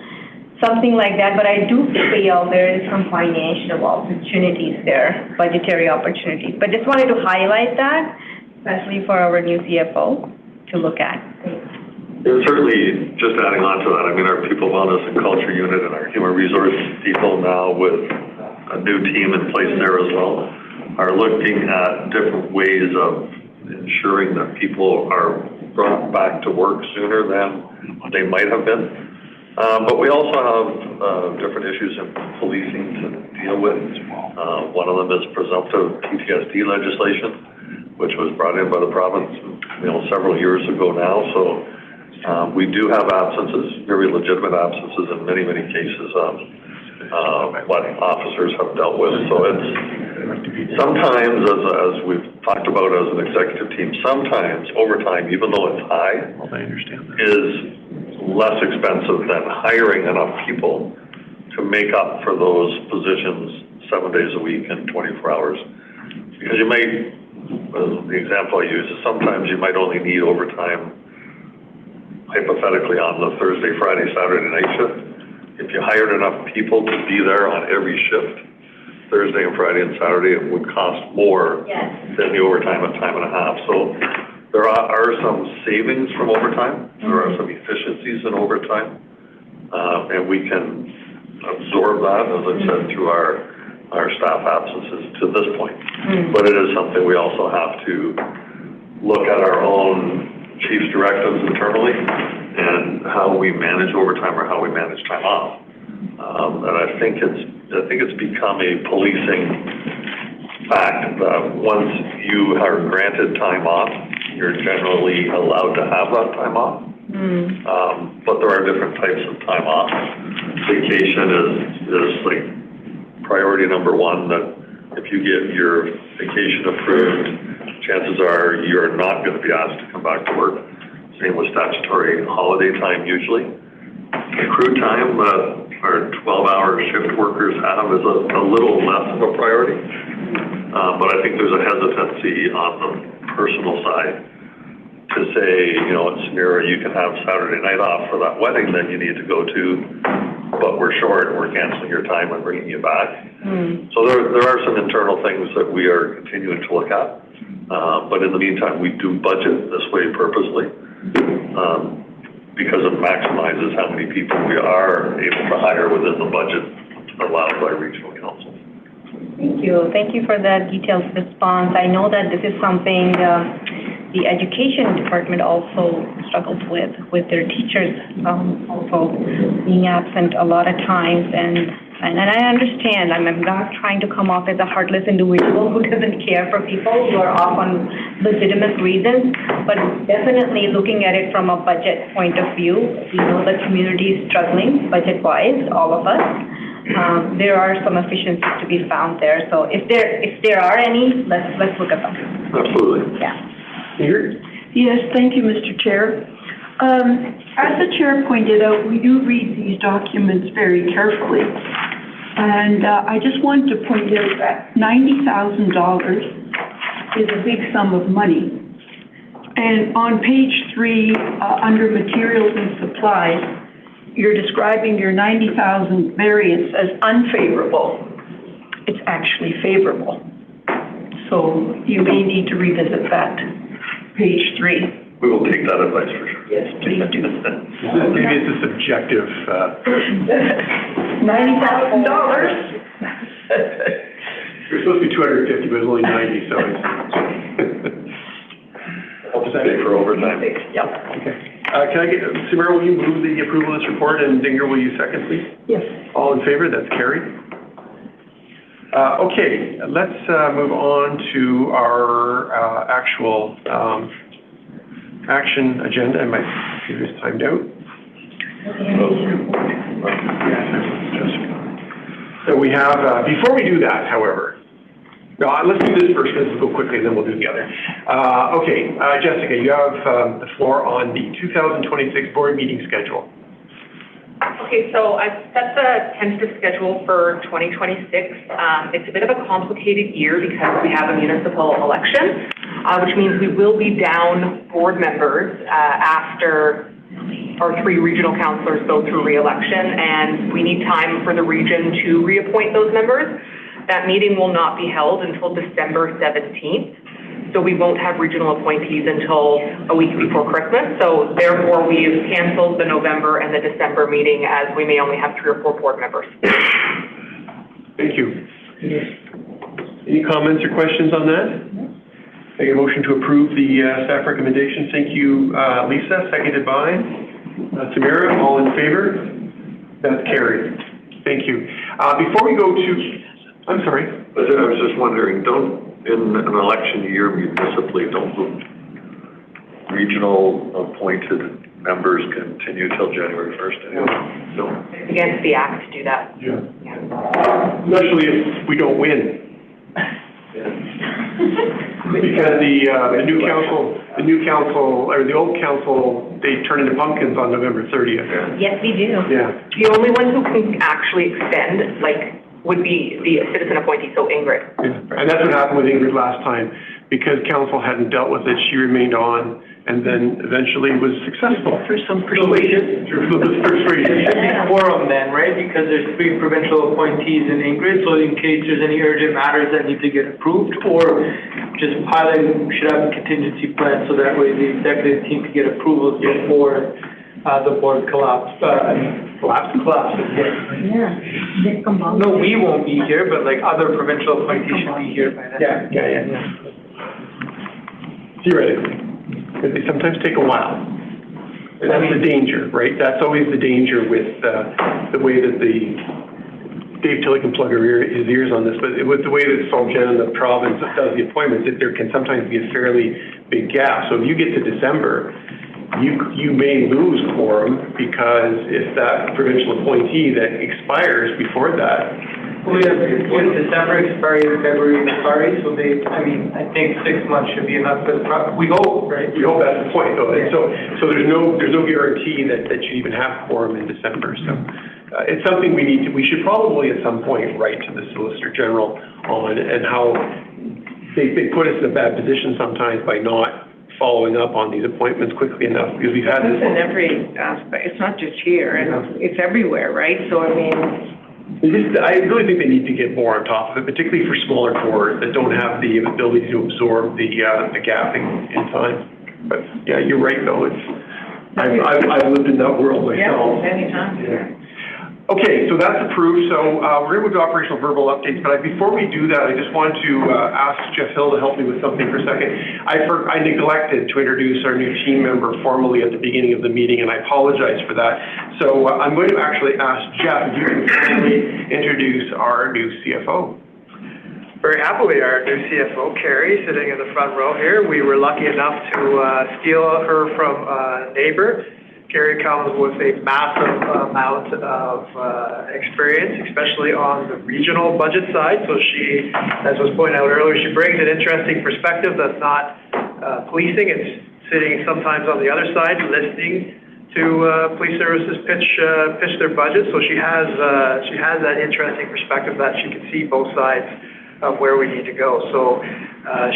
something like that. But I do feel there is some financial opportunities there, budgetary opportunities. But just wanted to highlight that, especially for our new CFO to look at. And certainly, just adding on to that, I mean, our People Wellness and Culture Unit and our Human Resource people now with a new team in place there as well are looking at different ways of ensuring that people are brought back to work sooner than they might have been. But we also have different issues in policing to deal with. One of them is presumptive PTSD legislation, which was brought in by the province, several years ago now. So we do have absences, very legitimate absences in many, many cases of what officers have dealt with. So it's sometimes, as we've talked about as an executive team, sometimes overtime, even though it's high, is less expensive than hiring enough people to make up for those positions 7 days a week and 24 hours. Because you might, the example I use is sometimes you might only need overtime hypothetically on the Thursday, Friday, Saturday night shift. If you hired enough people to be there on every shift, Thursday and Friday and Saturday, it would cost more than the overtime at time and a half. So there are some savings from overtime. There are some efficiencies in overtime. And we can absorb that, as I said, through our staff absences to this point. But it is something we also have to look at our own chief's directives internally and how we manage overtime or how we manage time off. And I think it's become a policing fact that once you are granted time off, you're generally allowed to have that time off. But there are different types of time off. Vacation is like priority number one, that if you get your vacation approved, chances are you're not going to be asked to come back to work. Same with statutory holiday time usually. Crew time that our 12-hour shift workers have is a little less of a priority. But I think there's a hesitancy on the personal side to say, in Samira, you can have Saturday night off for that wedding that you need to go to, but we're short and we're canceling your time and bringing you back. So there are some internal things that we are continuing to look at. But in the meantime, we do budget this way purposely because it maximizes how many people we are able to hire within the budget allowed by regional council. Thank you. Thank you for that detailed response. I know that this is something the education department also struggles with their teachers also being absent a lot of times. And I understand, I'm not trying to come off as a heartless individual who doesn't care for people who are off on legitimate reasons, but definitely looking at it from a budget point of view, we know the community is struggling budget-wise, all of us. There are some efficiencies to be found there. So if there are any, let's look at them. Absolutely. Yeah. Yes, thank you, Mr. Chair. As the chair pointed out, we do read these documents very carefully. And I just wanted to point out that $90,000 is a big sum of money. And on page 3, under materials and supplies, you're describing your 90,000 variance as unfavorable. It's actually favorable. So you may need to revisit that, page 3. We will take that advice for sure. Yes, please do. Maybe it's a subjective. $90,000. It was supposed to be 250, but it was only 90, so it's. Help us pay for overtime. Yep. Okay. Can I get, Samira, will you move the approval of this report, and Dinger, will you second, please? Yes. All in favor? That's carried. Okay, let's move on to our actual action agenda. I might see this timed out. So we have, before we do that, however, no, let's do this first, let's go quickly, and then we'll do the other. Okay, Jessica, you have the floor on the 2026 board meeting schedule. Okay, so I've set the tentative schedule for 2026. It's a bit of a complicated year because we have a municipal election, which means we will be down board members after our 3 regional councillors go through re-election, and we need time for the region to reappoint those members. That meeting will not be held until December 17th, so we won't have regional appointees until a week before Christmas. So therefore, we've canceled the November and the December meeting as we may only have 3 or 4 board members. Thank you. Any comments or questions on that? Make a motion to approve the staff recommendations. Thank you, Lisa, seconded by Samira. All in favor? That's carried. Thank you. Before we go to, I'm sorry. I was just wondering, in an election year municipally, don't regional appointed members continue till January 1st? No. It's against the act to do that. Yeah. Especially if we don't win. Because the new council, or the old council, they turn into pumpkins on November 30th. Yes, we do. Yeah. The only one who can actually extend, would be the citizen appointee, so Ingrid. Yeah. And that's what happened with Ingrid last time. Because council hadn't dealt with it, she remained on, and then eventually was successful. For some persuasion. Through the persuasion. It should be quorum then, right? Because there's 3 provincial appointees in Ingrid, so in case there's any urgent matters that need to get approved, or just pilot, we should have a contingency plan, so that way the executive team can get approvals before the board collapses. Yeah. No, we won't be here, but other provincial appointees should be here by then. Yeah. Theoretically, because they sometimes take a while. And that's the danger, right? That's always the danger with the way that Dave Tilley can plug his ears on this, but with the way that Solgen and the province does the appointments, there can sometimes be a fairly big gap. So if you get to December, you may lose quorum because if that provincial appointee that expires before that. We have December expiry and February expiry, so I think 6 months should be enough for the we hope, right? We hope that's the point, though. Yeah. So there's no guarantee that you even have quorum in December. So it's something we should probably at some point write to the Solicitor General on, and how they put us in a bad position sometimes by not following up on these appointments quickly enough, because we've had this in every aspect. It's not just here, and it's everywhere, right? So I really think they need to get more on top of it, particularly for smaller boards that don't have the ability to absorb the gapping in time. But yeah, you're right though. I've lived in that world myself. Yeah, many times. Yeah. Okay, so that's approved. So we're going to move to operational verbal updates. But before we do that, I just wanted to ask Jeff Hill to help me with something for a second. I neglected to introduce our new team member formally at the beginning of the meeting, and I apologize for that. So I'm going to actually ask Jeff if you can formally introduce our new CFO. Very happily, our new CFO, Carrie, sitting in the front row here. We were lucky enough to steal her from a neighbor. Carrie comes with a massive amount of experience, especially on the regional budget side. So she, as was pointed out earlier, she brings an interesting perspective that's not policing. It's sitting sometimes on the other side, listening to police services pitch their budget. So she has that interesting perspective that she can see both sides of where we need to go. So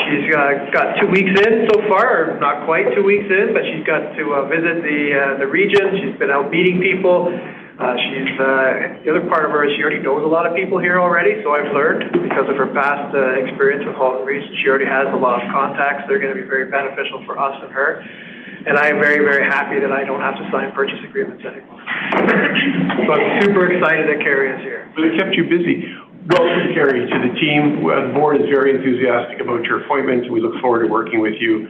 she's got 2 weeks in so far, or not quite 2 weeks in, but she's got to visit the region. She's been out meeting people. The other part of her is she already knows a lot of people here already, so I've learned because of her past experience with Halton Region. She already has a lot of contacts. They're going to be very beneficial for us and her. And I am very, very happy that I don't have to sign purchase agreements anymore. So I'm super excited that Carrie is here. But it kept you busy. Welcome, Carrie, to the team. The board is very enthusiastic about your appointment. We look forward to working with you.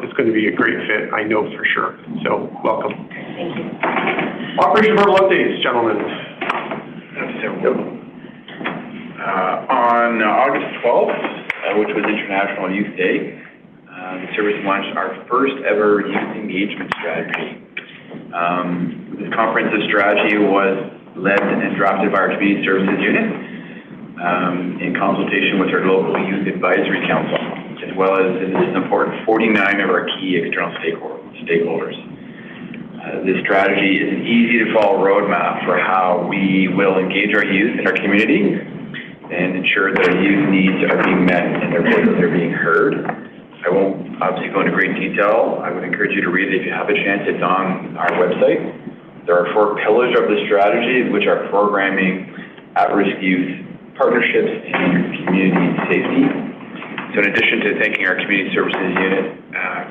It's going to be a great fit, I know for sure. So, welcome. Thank you. Operation verbal updates, gentlemen. On 12th, which was International Youth Day. The service launched our first ever youth engagement strategy. This comprehensive strategy was led and drafted by our Community Services Unit in consultation with our local Youth Advisory Council, as well as, and this is important, 49 of our key external stakeholders. This strategy is an easy-to-follow roadmap for how we will engage our youth in our community and ensure that our youth needs are being met and their voices are being heard. I won't obviously go into great detail. I would encourage you to read it if you have a chance. It's on our website. There are 4 pillars of the strategy, which are programming, at-risk youth, partnerships, and community safety. So in addition to thanking our Community Services Unit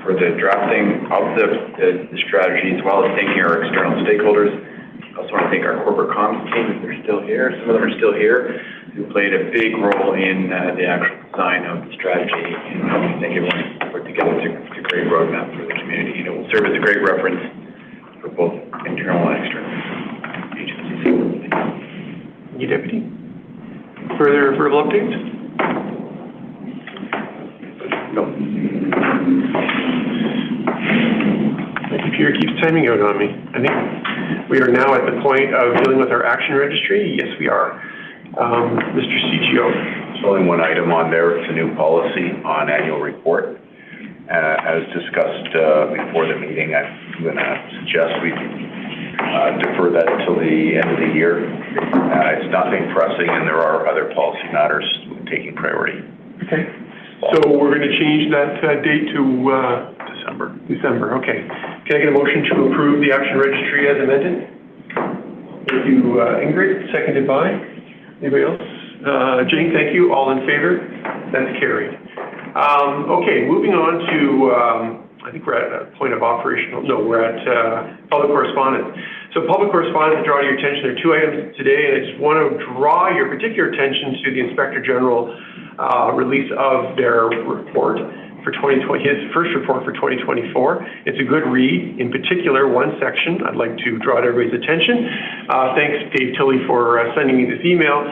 for the drafting of the strategy, as well as thanking our external stakeholders, I also want to thank our corporate comms team, if they're still here. Some of them are still here, who played a big role in the actual design of the strategy. And I want to thank everyone who put together it's a great roadmap for the community. And it will serve as a great reference for both internal and external agencies. Thank you, Deputy. Further verbal updates? No. The computer keeps timing out on me. I think we are now at the point of dealing with our action registry. Yes, we are. Mr. CGO. There's only one item on there. It's a new policy on annual report. As discussed before the meeting, I'm going to suggest we defer that until the end of the year. It's nothing pressing, and there are other policy matters taking priority. Okay. So we're going to change that date to December. December, okay. Can I get a motion to approve the action registry as amended? Thank you, Ingrid, seconded by? Anybody else? Jane, thank you. All in favor? That's carried. Okay, moving on to, I think we're at a point of operational, no, we're at public correspondence. So public correspondence, to draw your attention, there are 2 items today, and I just want to draw your particular attention to the Inspector General release of their report for 2020, his first report for 2024. It's a good read. In particular, one section I'd like to draw to everybody's attention. Thanks, Dave Tilley, for sending me this email.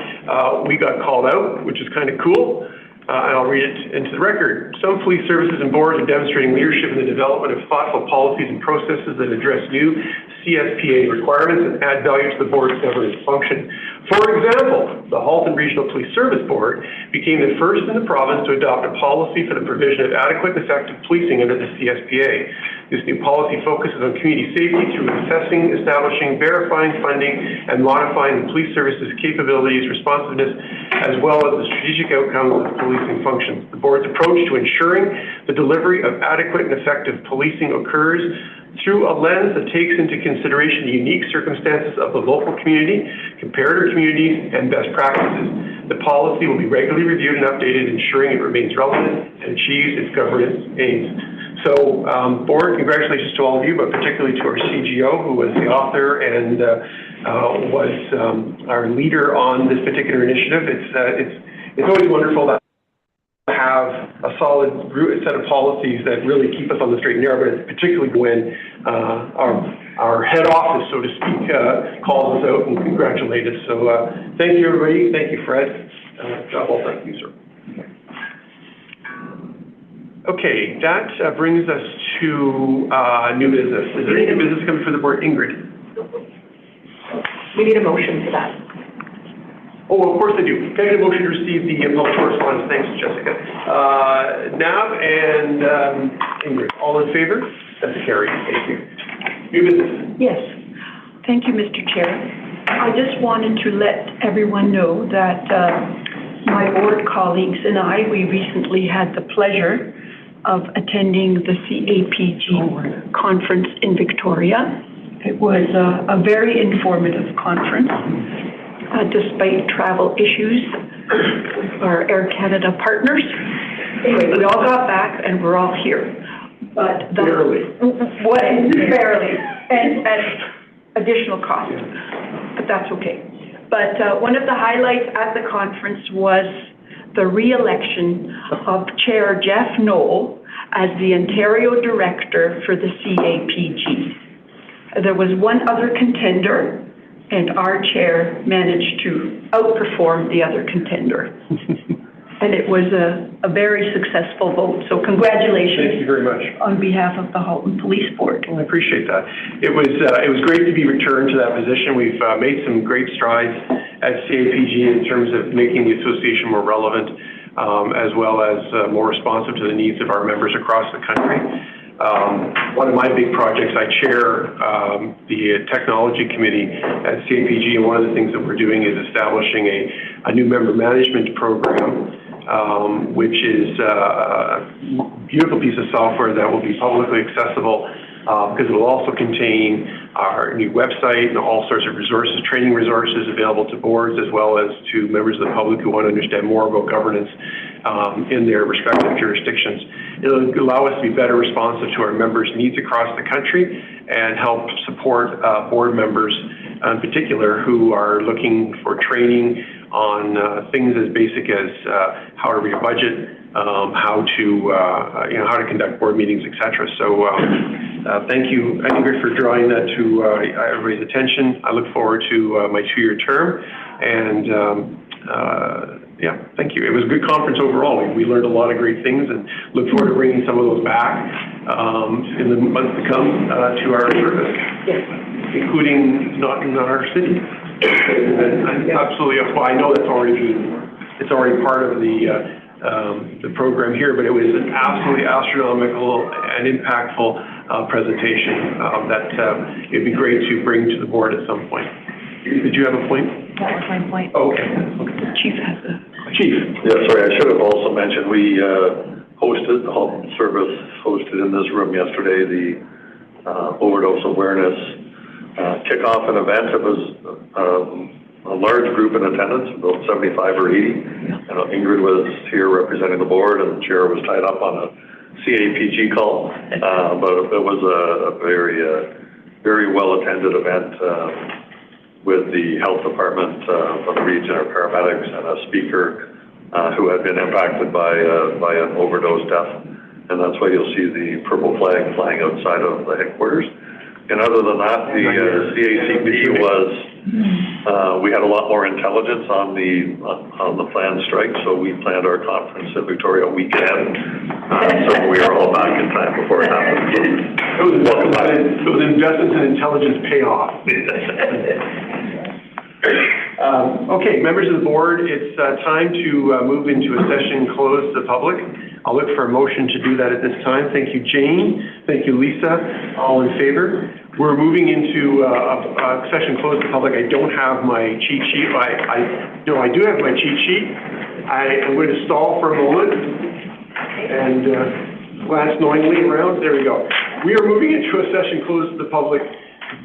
We got called out, which is kind of cool. And I'll read it into the record. Some police services and boards are demonstrating leadership in the development of thoughtful policies and processes that address new CSPA requirements and add value to the board's governance function. For example, the Halton Regional Police Service Board became the first in the province to adopt a policy for the provision of adequate and effective policing under the CSPA. This new policy focuses on community safety through assessing, establishing, verifying, funding, and modifying the police services capabilities, responsiveness, as well as the strategic outcomes of policing functions. The board's approach to ensuring the delivery of adequate and effective policing occurs through a lens that takes into consideration the unique circumstances of the local community, comparator communities, and best practices. The policy will be regularly reviewed and updated, ensuring it remains relevant and achieves its governance aims. So, board, congratulations to all of you, but particularly to our CGO, who was the author and was our leader on this particular initiative. It's always wonderful to have a solid set of policies that really keep us on the straight and narrow, but particularly when our head office, so to speak, calls us out and congratulates us. So thank you, everybody. Thank you, Fred. Job well done, you, sir. Okay, that brings us to new business. Is there any new business coming from the board? Ingrid? We need a motion for that. Oh, of course I do. Can I get a motion to receive the public correspondence? Thanks, Jessica. Nav and Ingrid, all in favor? That's carried. Thank you. New business. Yes. Thank you, Mr. Chair. I just wanted to let everyone know that my board colleagues and I, we recently had the pleasure of attending the CAPG conference in Victoria. It was a very informative conference. Despite travel issues with our Air Canada partners. Anyway, we all got back and we're all here. But barely. Barely. And at additional cost. But that's okay. But one of the highlights at the conference was the re-election of Chair Jeff Knoll as the Ontario Director for the CAPG. There was one other contender, and our chair managed to outperform the other contender. And it was a very successful vote, so congratulations. Thank you very much. On behalf of the Halton Police Board. Well, I appreciate that. It was great to be returned to that position. We've made some great strides at CAPG in terms of making the association more relevant, as well as more responsive to the needs of our members across the country. One of my big projects, I chair the technology committee at CAPG, and one of the things that we're doing is establishing a new member management program, which is a beautiful piece of software that will be publicly accessible, because it will also contain our new website and all sorts of resources, training resources available to boards as well as to members of the public who want to understand more about governance in their respective jurisdictions. It'll allow us to be better responsive to our members' needs across the country and help support board members in particular who are looking for training on things as basic as how to read a budget, how to conduct board meetings, etc. So thank you, Ingrid, for drawing that to everybody's attention. I look forward to my 2-year term, and yeah, thank you. It was a good conference overall. We learned a lot of great things, and look forward to bringing some of those back in the months to come to our service, including not in our city. And absolutely, I know it's already part of the program here, but it was an absolutely astronomical and impactful presentation that it'd be great to bring to the board at some point. Did you have a point? That was my point. Oh, okay. The chief has a... Chief. Yeah, sorry, I should have also mentioned, we hosted, the Halton Service hosted in this room yesterday the overdose awareness kickoff an event. It was a large group in attendance, about 75 or 80. I know Ingrid was here representing the board, and the chair was tied up on a CAPG call, but it was a very well-attended event with the health department of the region, our paramedics, and a speaker who had been impacted by an overdose death. And that's why you'll see the purple flag flying outside of the headquarters. And other than that, the CACP was, we had a lot more intelligence on the planned strike, so we planned our conference at Victoria a week ahead. So we are all back in time before it happened. Those investments in intelligence pay off. Okay, members of the board, it's time to move into a session closed to the public. I'll look for a motion to do that at this time. Thank you, Jane. Thank you, Lisa. All in favor? We're moving into a session closed to the public. I don't have my cheat sheet. No, I do have my cheat sheet. I am going to stall for a moment and glance knowingly around. There we go. We are moving into a session closed to the public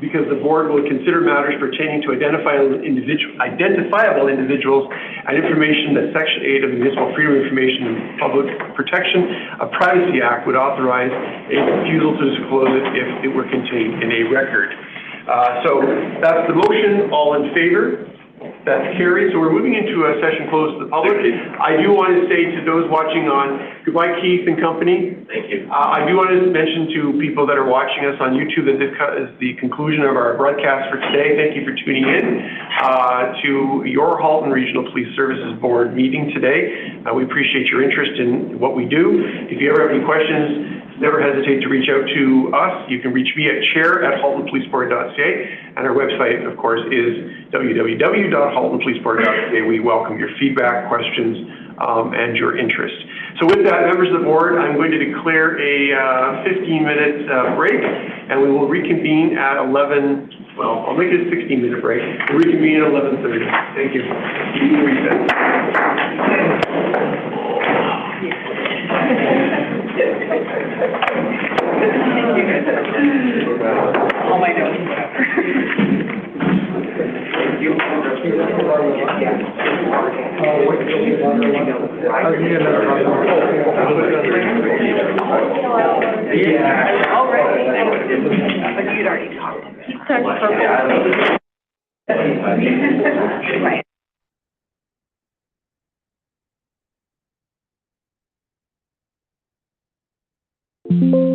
because the board will consider matters pertaining to identifiable individuals and information that Section 8 of the Municipal Freedom of Information and Public Protection of Privacy Act would authorize a refusal to disclose it if it were contained in a record. So that's the motion. All in favor? That's carried. So we're moving into a session closed to the public. I do want to say to those watching on, goodbye, Keith and company. Thank you. I do want to mention to people that are watching us on YouTube that this is the conclusion of our broadcast for today. Thank you for tuning in to your Halton Regional Police Services Board meeting today. We appreciate your interest in what we do. If you ever have any questions, never hesitate to reach out to us. You can reach me at chair@haltonpoliceboard.ca, and our website, of course, is www.haltonpoliceboard.ca. We welcome your feedback, questions, and your interest. So with that, members of the board, I'm going to declare a 15-minute break, and we will reconvene at 11, well, I'll make it a 16-minute break. We'll reconvene at 11:30. Thank you. Reset. All my notes. Yeah. All right. But you'd already talked. He starts purple.